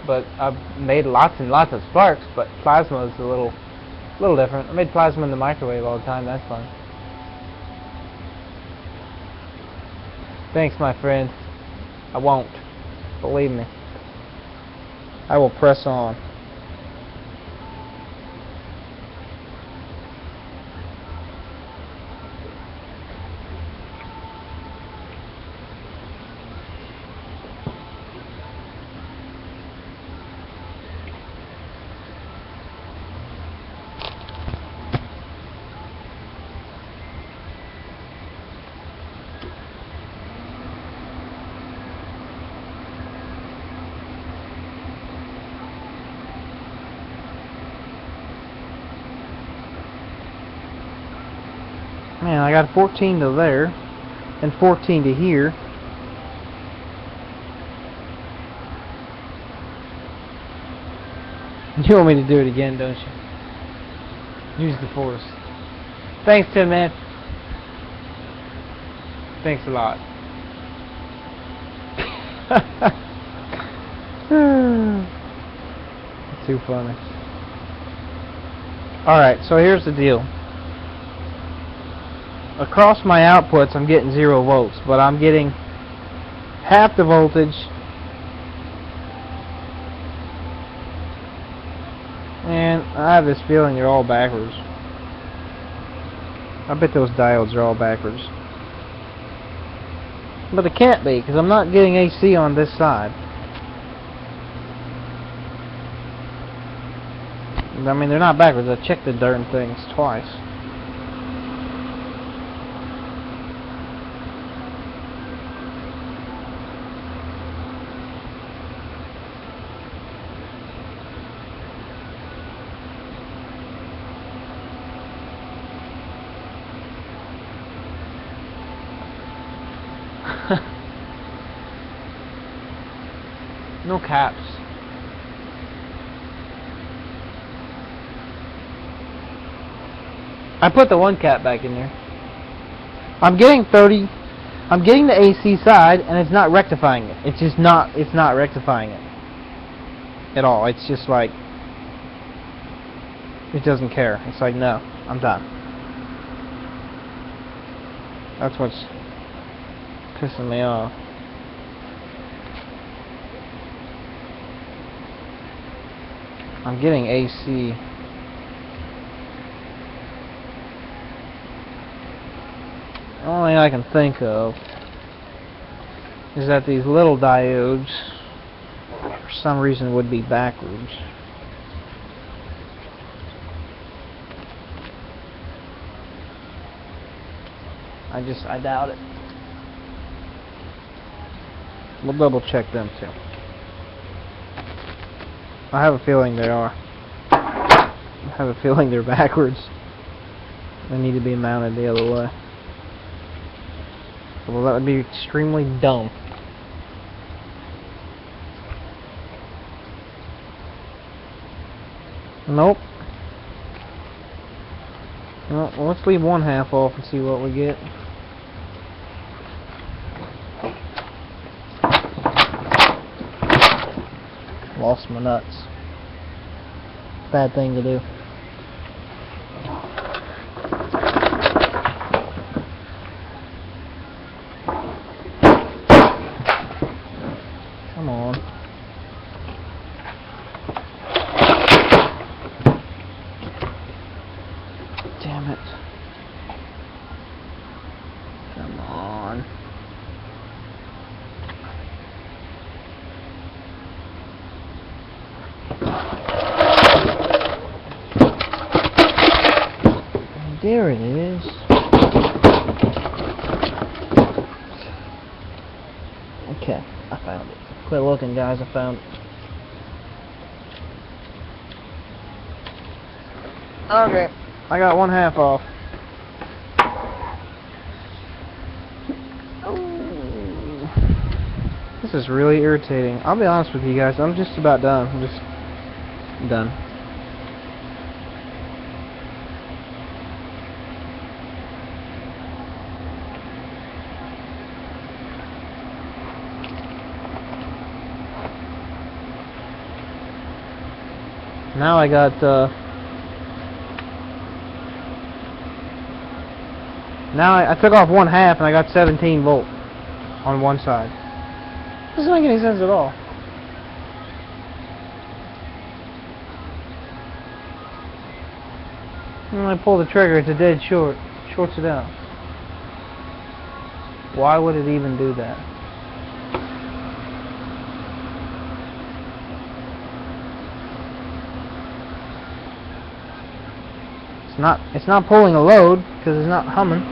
But I've made lots and lots of sparks, but plasma is a little different. I made plasma in the microwave all the time, that's fun. Thanks, my friend. I won't. Believe me. I will press on. Man, I got 14 to there, and 14 to here. You want me to do it again, don't you? Use the force. Thanks, Tim, man. Thanks a lot. Too funny. Alright, so here's the deal. Across my outputs I'm getting 0 volts, but I'm getting half the voltage and I have this feeling they're all backwards. I bet those diodes are all backwards. But it can't be, because I'm not getting AC on this side. I mean, they're not backwards. I checked the darn things twice. No caps. I put the one cap back in there. I'm getting 30. I'm getting the AC side, and it's not rectifying it. It's just not. It's not rectifying it at all. It's just like it doesn't care. It's like, no, I'm done. That's what's pissing me off. I'm getting AC. The only thing I can think of is that these little diodes, for some reason, would be backwards. I doubt it. We'll double check them too. I have a feeling they are. I have a feeling they're backwards. They need to be mounted the other way. Well, that would be extremely dumb. Nope. Well, let's leave one half off and see what we get. Lost my nuts. bad thing to do. Come on. Damn it. Come on. There it is. Okay, I found it. Quit looking, guys, I found it. Okay, I got 1/2 off. Ooh. This is really irritating. I'll be honest with you guys, I'm just about done. I'm just done. Now I got, now I took off 1/2 and I got 17 volt on one side. Doesn't make any sense at all. And when I pull the trigger, it's a dead short. Shorts it out. Why would it even do that? It's not pulling a load because it's not humming.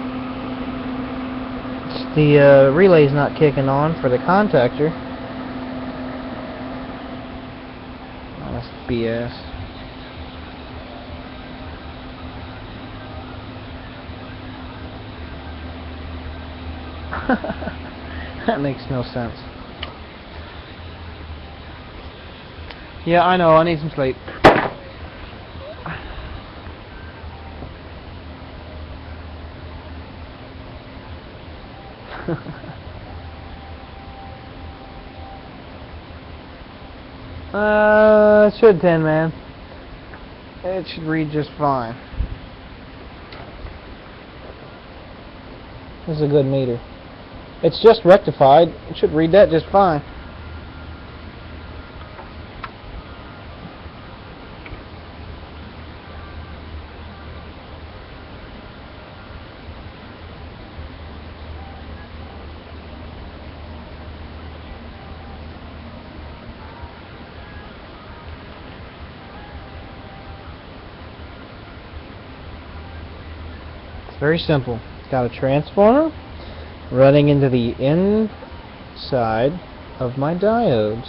It's the relay's not kicking on for the contactor. Oh, that's BS. That makes no sense. Yeah, I know, I need some sleep. It should 10, man. It should read just fine. This is a good meter. It's just rectified. It should read that just fine. Very simple. It's got a transformer running into the inside of my diodes.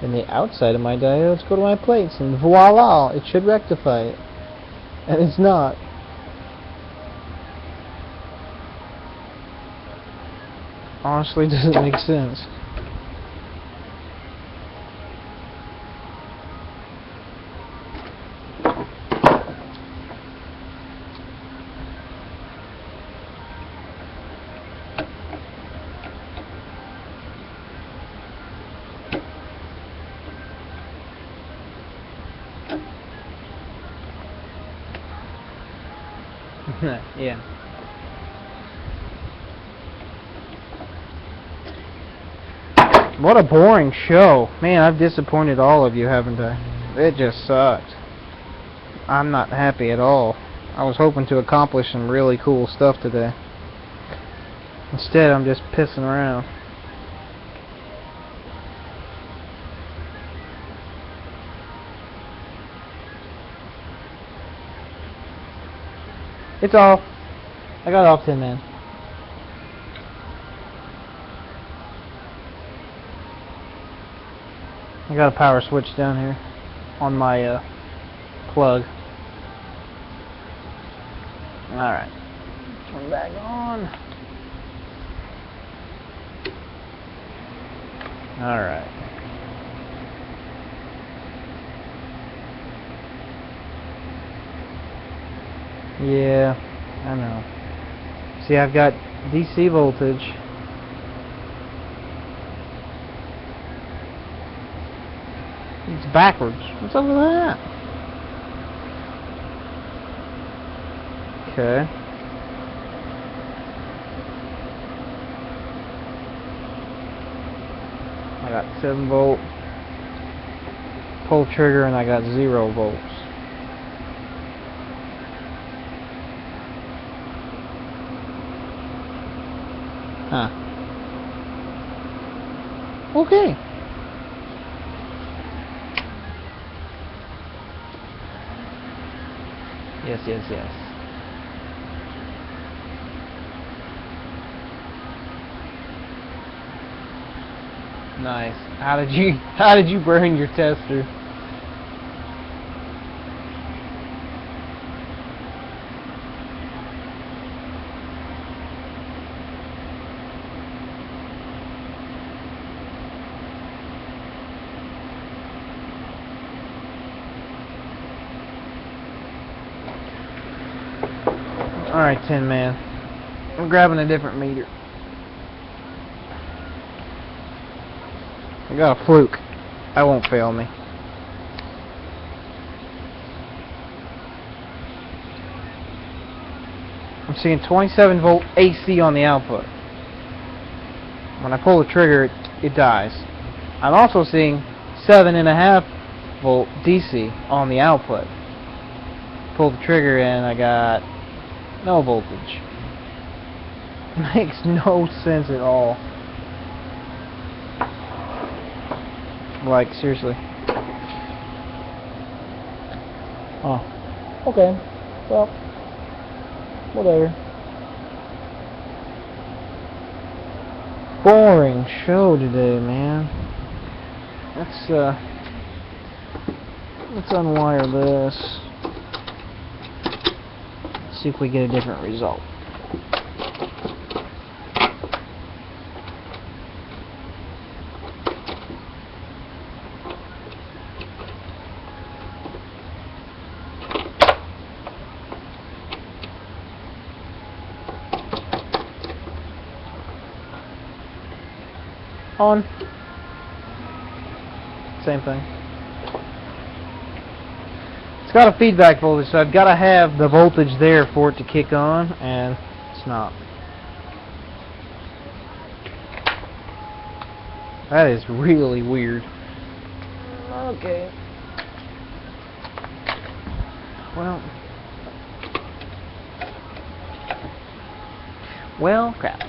And the outside of my diodes go to my plates, and voila! It should rectify it. And it's not. Honestly, doesn't make sense. Yeah. What a boring show. Man, I've disappointed all of you, haven't I? It just sucked. I'm not happy at all. I was hoping to accomplish some really cool stuff today. Instead, I'm just pissing around. It's off. I got off 10, man. I got a power switch down here on my plug. Alright. Turn back on. Alright. Yeah, I know. See, I've got DC voltage. It's backwards. What's up with that? Okay. I got 7 volt. Pull trigger and I got 0 volts. Huh. Okay. Yes, yes, yes. Nice. How did you burn your tester? Alright, Tin Man. I'm grabbing a different meter. I got a fluke. That won't fail me. I'm seeing 27 volt AC on the output. When I pull the trigger, it dies. I'm also seeing 7.5 volt DC on the output. Pull the trigger and I got no voltage. Makes no sense at all. Like, seriously. Oh. Okay. Well, whatever. Boring show today, man. Let's unwire this. See if we get a different result. On. Same thing. It's got a feedback voltage, so I've got to have the voltage there for it to kick on, and it's not. That is really weird. Okay. Well, crap.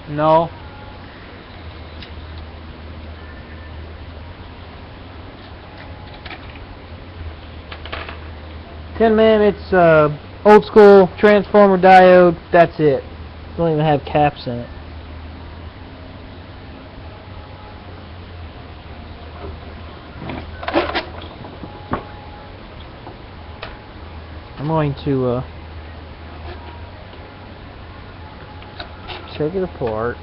No. Tin Man, it's old school transformer diode. That's it. Don't even have caps in it. I'm going to take it apart.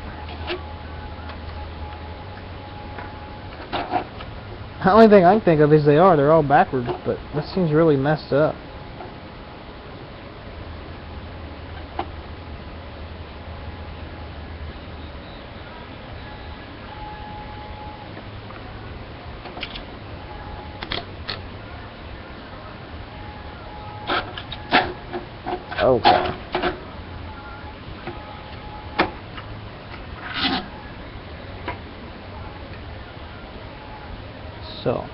The only thing I can think of is they're all backwards, but this seems really messed up. Okay. So,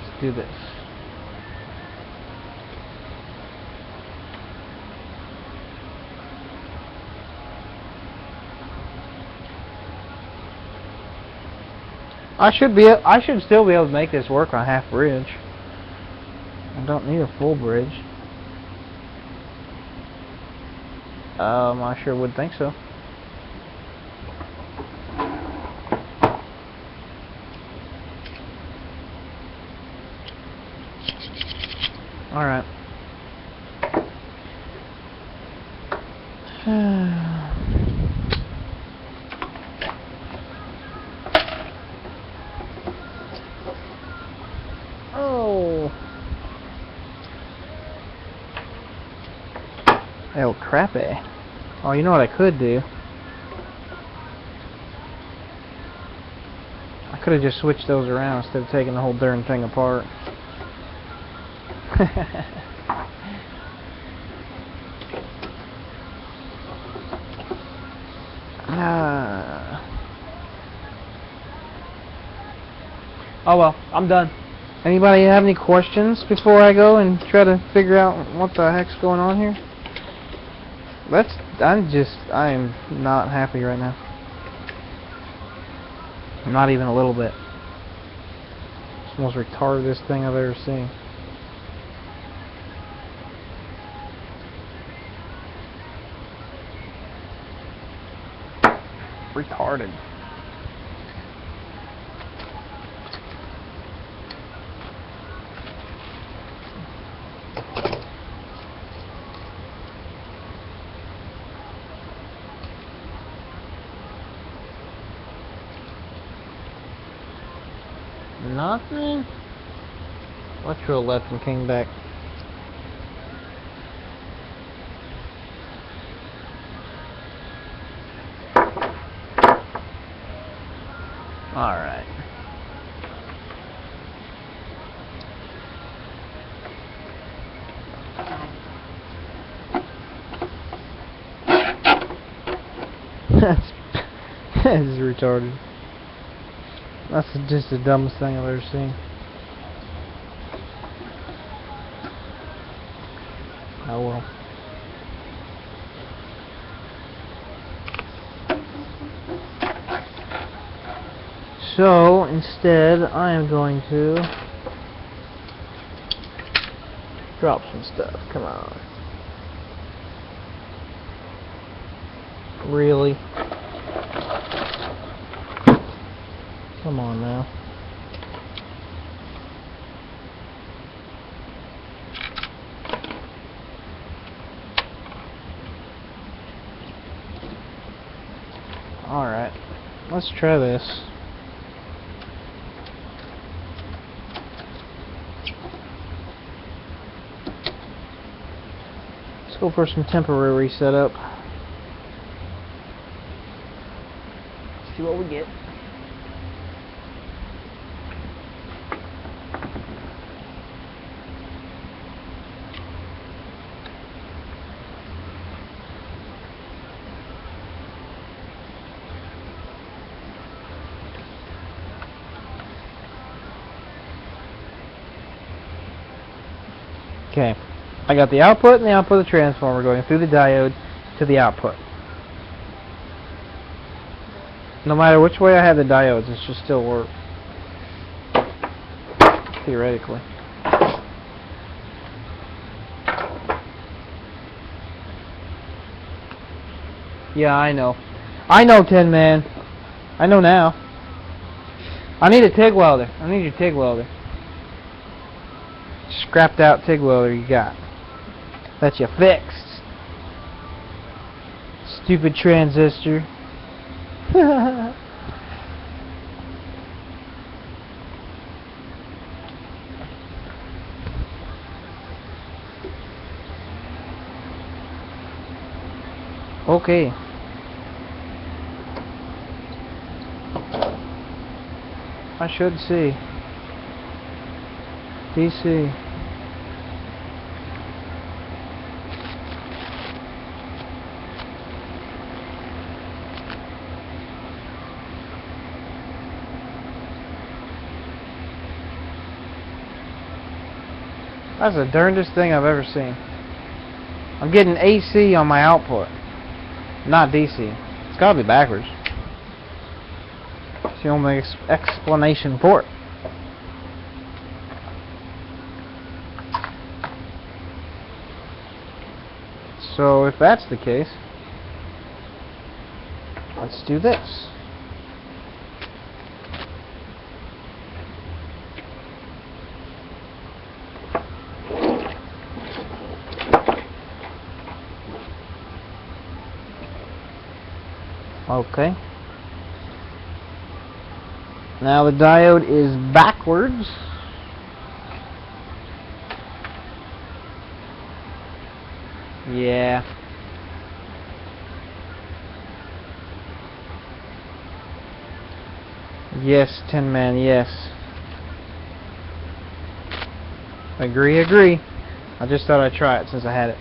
let's do this. I should still be able to make this work on half bridge. I don't need a full bridge. I sure would think so. Alright. El crappy. Oh, you know what I could do? I could have just switched those around instead of taking the whole darn thing apart. Oh well, I'm done. Anybody have any questions before I go and try to figure out what the heck's going on here? I'm not happy right now. Not even a little bit. It's the most retardedest thing I've ever seen. Retarded. Nothing? Electro left and came back. Alright. That's retarded. That's just the dumbest thing I've ever seen. Oh well. So, instead, I am going to drop some stuff. Come on. Really? Come on now. Alright. Let's try this. Let's go for some temporary setup. See what we get. Okay, I got the output and the output of the transformer going through the diode to the output. No matter which way I have the diodes, it should still work. Theoretically. Yeah, I know. I know, Tin Man. I know now. I need a TIG welder. I need your TIG welder. Scrapped out TIG welder you got. That you fixed. Stupid transistor. Okay. I should see. DC. That's the darndest thing I've ever seen. I'm getting AC on my output, not DC. It's gotta be backwards. It's the only explanation for it. So if that's the case, let's do this. Okay. Now the diode is backwards. Yeah. Yes, Tin Man, yes. Agree, agree. I just thought I'd try it since I had it.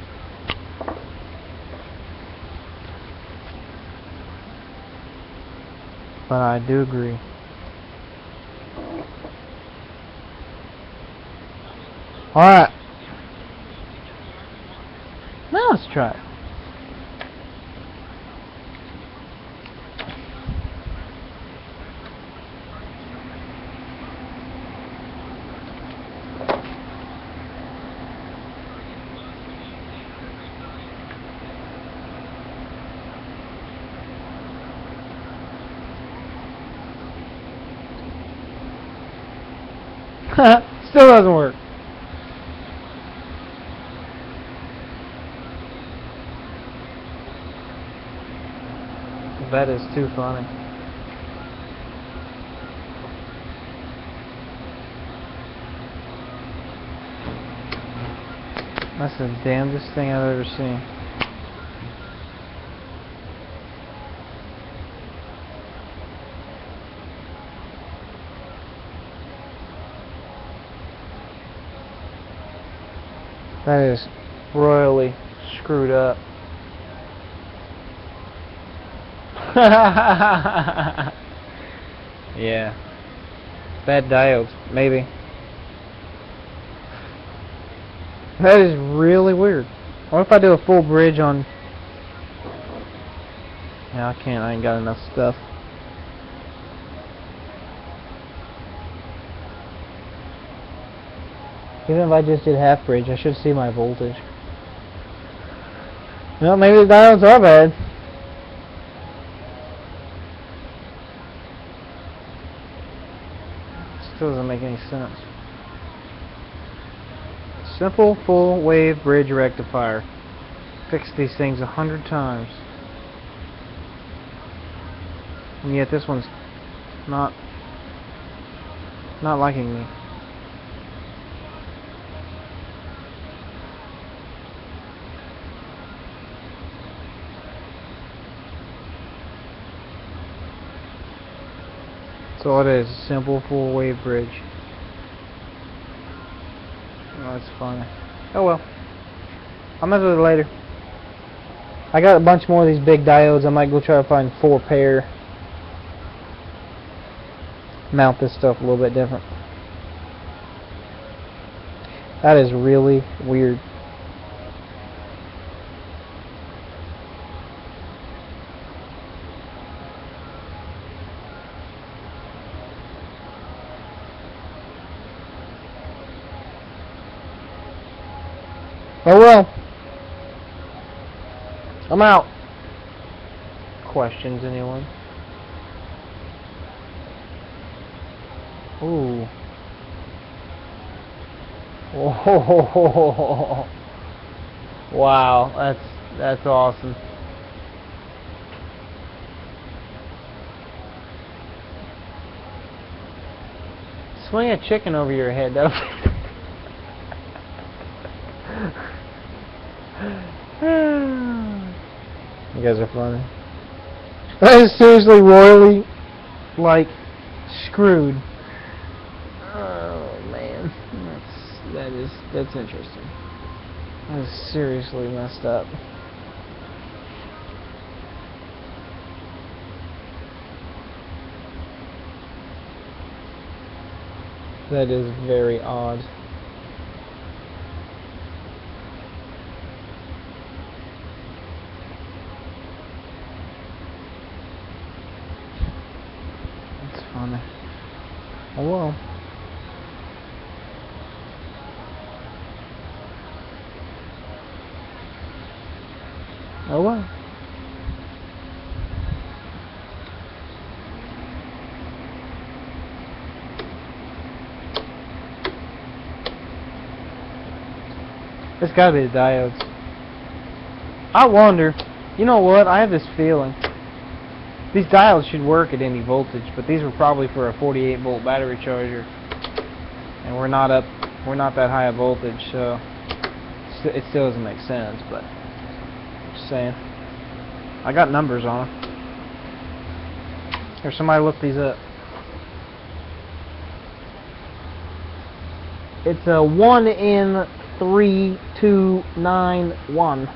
But I do agree. Alright. Now let's try it. Still doesn't work. That is too funny. That's the damnedest thing I've ever seen. That is royally screwed up. Yeah. Bad diodes, maybe. That is really weird. What if I do a full bridge on... Yeah, I can't. I ain't got enough stuff. Even if I just did half bridge, I should see my voltage. Well, maybe the diodes are bad. Still doesn't make any sense. Simple full wave bridge rectifier. Fixed these things 100 times. And yet this one's not liking me. That's all it is, a simple full wave bridge. Oh, that's funny. Oh well. I'll mess with it later. I got a bunch more of these big diodes. I might go try to find 4 pair. Mount this stuff a little bit different. That is really weird. Oh well. I'm out. Questions, anyone? Ooh. Oh. Wow, that's awesome. Swing a chicken over your head, though. You guys are funny. That is seriously royally, like, screwed. Oh man, that's interesting. That is seriously messed up. That is very odd. That's funny. Oh well. Oh well. It's gotta be the diodes. I wonder, you know what, I have this feeling. These diodes should work at any voltage, but these were probably for a 48 volt battery charger. And we're not that high a voltage, so it still doesn't make sense, but just saying. I got numbers on them. Here, somebody look these up. It's a 1N3291.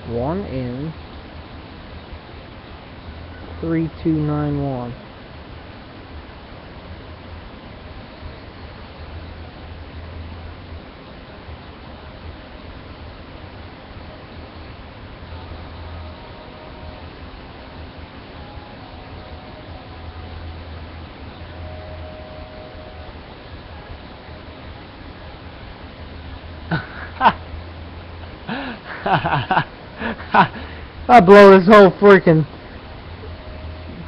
One in 3291. I blow this whole freaking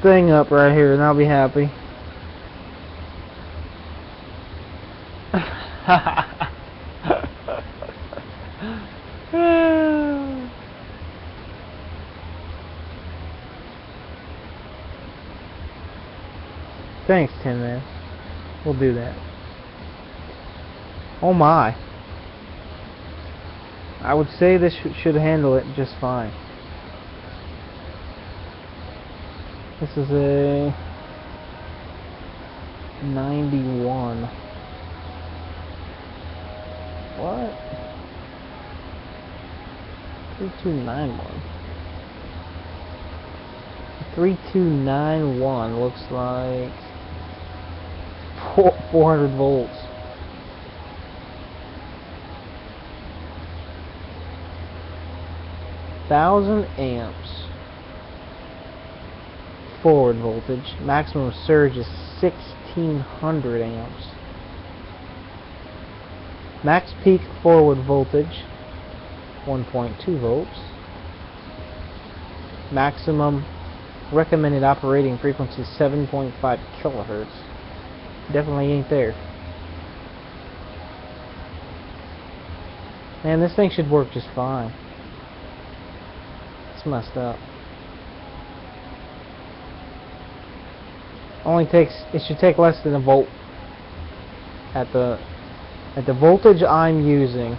thing up right here and I'll be happy. Thanks, Tin Man. We'll do that. Oh my. I would say this should handle it just fine. This is a 91. What? 3291. 3291 looks like 400 volts. 1000 amps. Forward voltage. Maximum surge is 1600 amps. Max peak forward voltage 1.2 volts. Maximum recommended operating frequency 7.5 kilohertz. Definitely ain't there. Man, this thing should work just fine. It's messed up. It should take less than a volt at the voltage I'm using.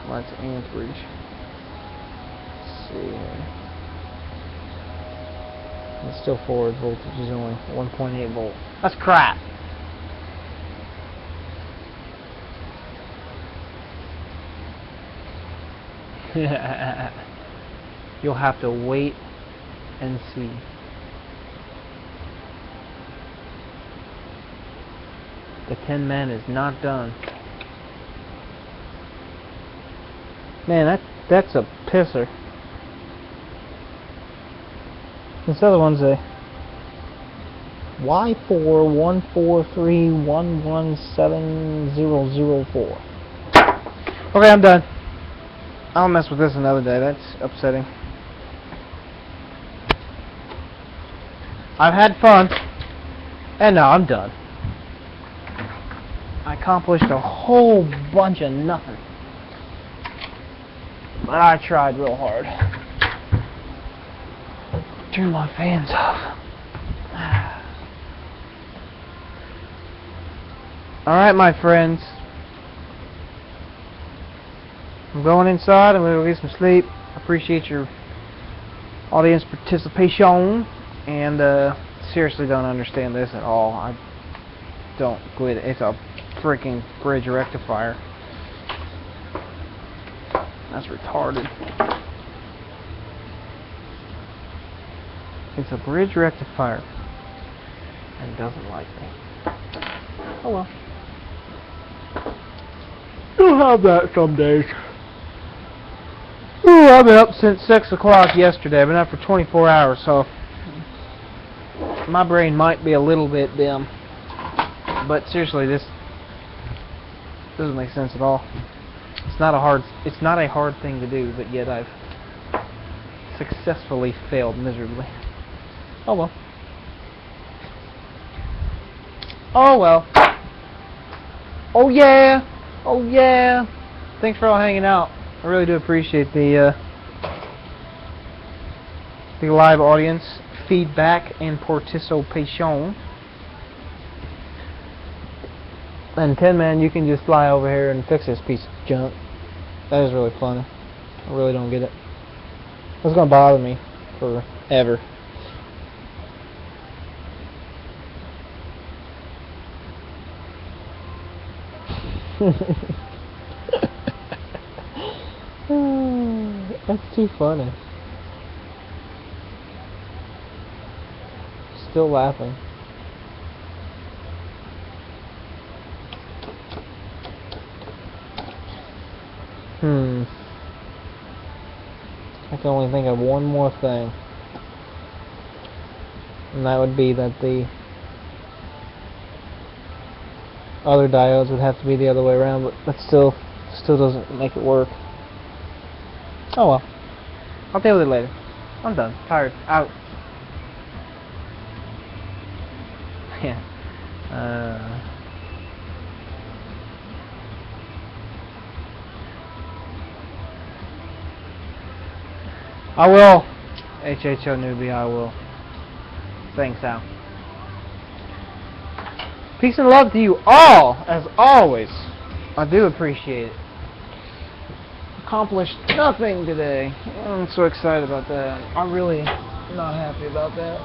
Well, that's amperage. Let's see here. It's still forward voltage is only 1.8 volt. That's crap. You'll have to wait and see. The Tin Man is not done. Man, that's a pisser. This other one's a Y4143117004. Okay, I'm done. I'll mess with this another day. That's upsetting. I've had fun. And now I'm done. I accomplished a whole bunch of nothing. But I tried real hard. Turn my fans off. Alright, my friends. I'm going inside. I'm going to get some sleep. I appreciate your audience participation. And seriously don't understand this at all. I don't quit it. It's a freaking bridge rectifier. That's retarded. It's a bridge rectifier and doesn't like me. Oh well. You'll have that some days. Ooh, I've been up since 6 o'clock yesterday. I've been up for 24 hours, so my brain might be a little bit dim. But seriously, this doesn't make sense at all. It's not a hard thing to do, but yet I've successfully failed miserably. Oh well. Oh well. Oh yeah. Oh yeah. Thanks for all hanging out. I really do appreciate the live audience feedback and participation. And Tin Man, you can just fly over here and fix this piece of junk. That is really funny. I really don't get it. It's gonna bother me forever. That's too funny. Still laughing. I can only think of one more thing. And that would be that the other diodes would have to be the other way around, but that still doesn't make it work. Oh well. I'll deal with it later. I'm done. Tired. Out. Yeah. I will. HHO newbie, I will. Thanks, Al. Peace and love to you all, as always. I do appreciate it. Accomplished nothing today. I'm so excited about that. I'm really not happy about that.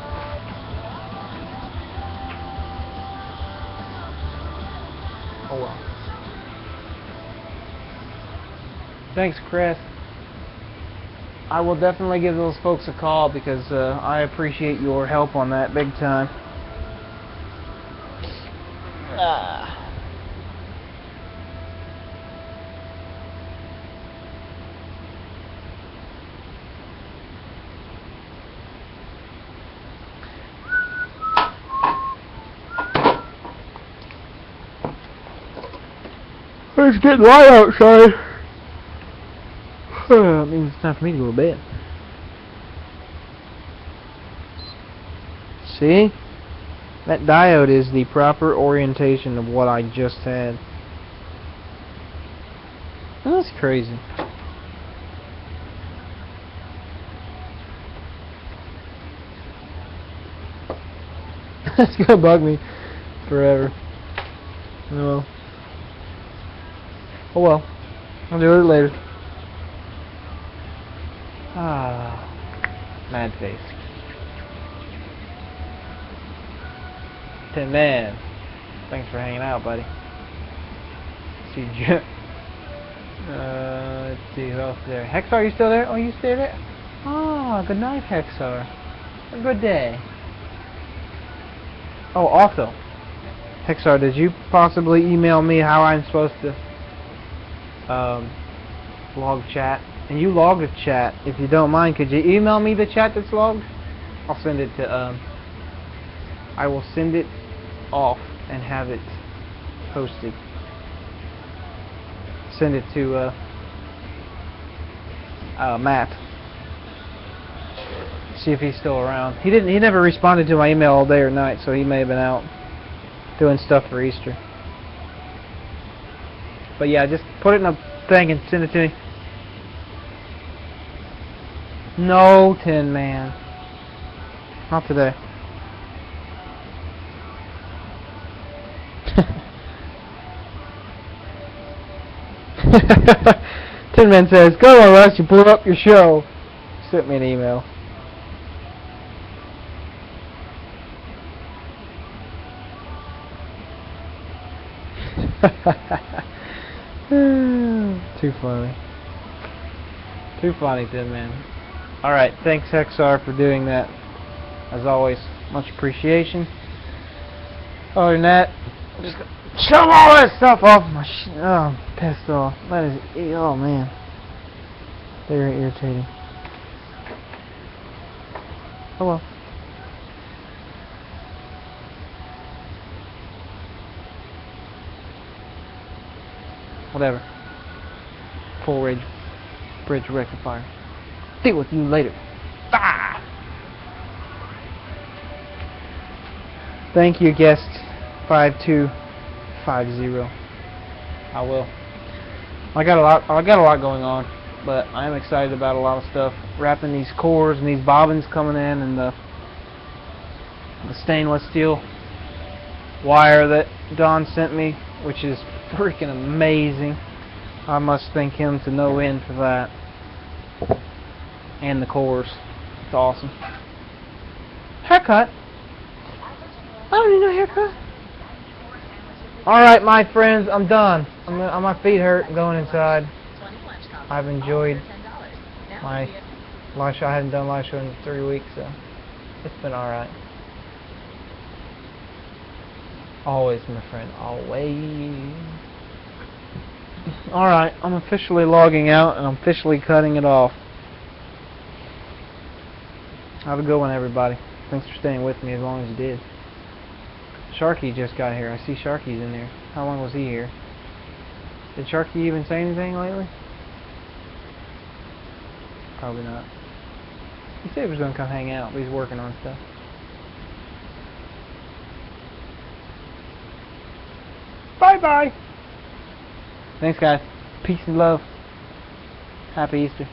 Oh well. Thanks, Chris. I will definitely give those folks a call because I appreciate your help on that big time. It's getting light outside. That means it's time for me to go to bed. See? That diode is the proper orientation of what I just had. That's crazy. That's gonna bug me forever. Oh well. I'll do it later. Mad face. Tin Man, thanks for hanging out, buddy. See you. Let's see who else is there. Hexar, you still there? Oh, you still there? Oh, good night, Hexar. A good day. Oh, also, Hexar, did you possibly email me how I'm supposed to log chat? And you logged a chat. If you don't mind, could you email me the chat that's logged? I'll send it to I will send it off and have it posted. Send it to Matt. See if he's still around. He never responded to my email all day or night, so he may have been out doing stuff for Easter. But yeah, just put it in a thing and send it to me. No, Tin Man. Not today. Tin Man says, "Go on, Russ, you blew up your show." Sent me an email. Too funny. Too funny, Tin Man. Alright, thanks Hexar for doing that. As always, much appreciation. Other than that, I'm just gonna shove all that stuff off my oh, I'm pissed off. That is, oh man. Very irritating. Oh well. Whatever. Full rage bridge rectifier. Deal with you later. Ah! Thank you, guest 5250. I will. I got a lot going on, but I am excited about a lot of stuff. Wrapping these cores and these bobbins coming in, and the stainless steel wire that Don sent me, which is freaking amazing. I must thank him to no end for that. And the cores. It's awesome. Haircut? I don't need no haircut. Alright, my friends, I'm done. My feet hurt. I'm going inside. I've enjoyed my live show. I haven't done a live show in 3 weeks, so it's been alright. Always, my friend. Always. Alright, I'm officially logging out and I'm officially cutting it off. Have a good one, everybody. Thanks for staying with me as long as you did. Sharky just got here. I see Sharky's in there. How long was he here? Did Sharky even say anything lately? Probably not. He said he was going to come hang out, but he's working on stuff. Bye-bye. Thanks, guys. Peace and love. Happy Easter.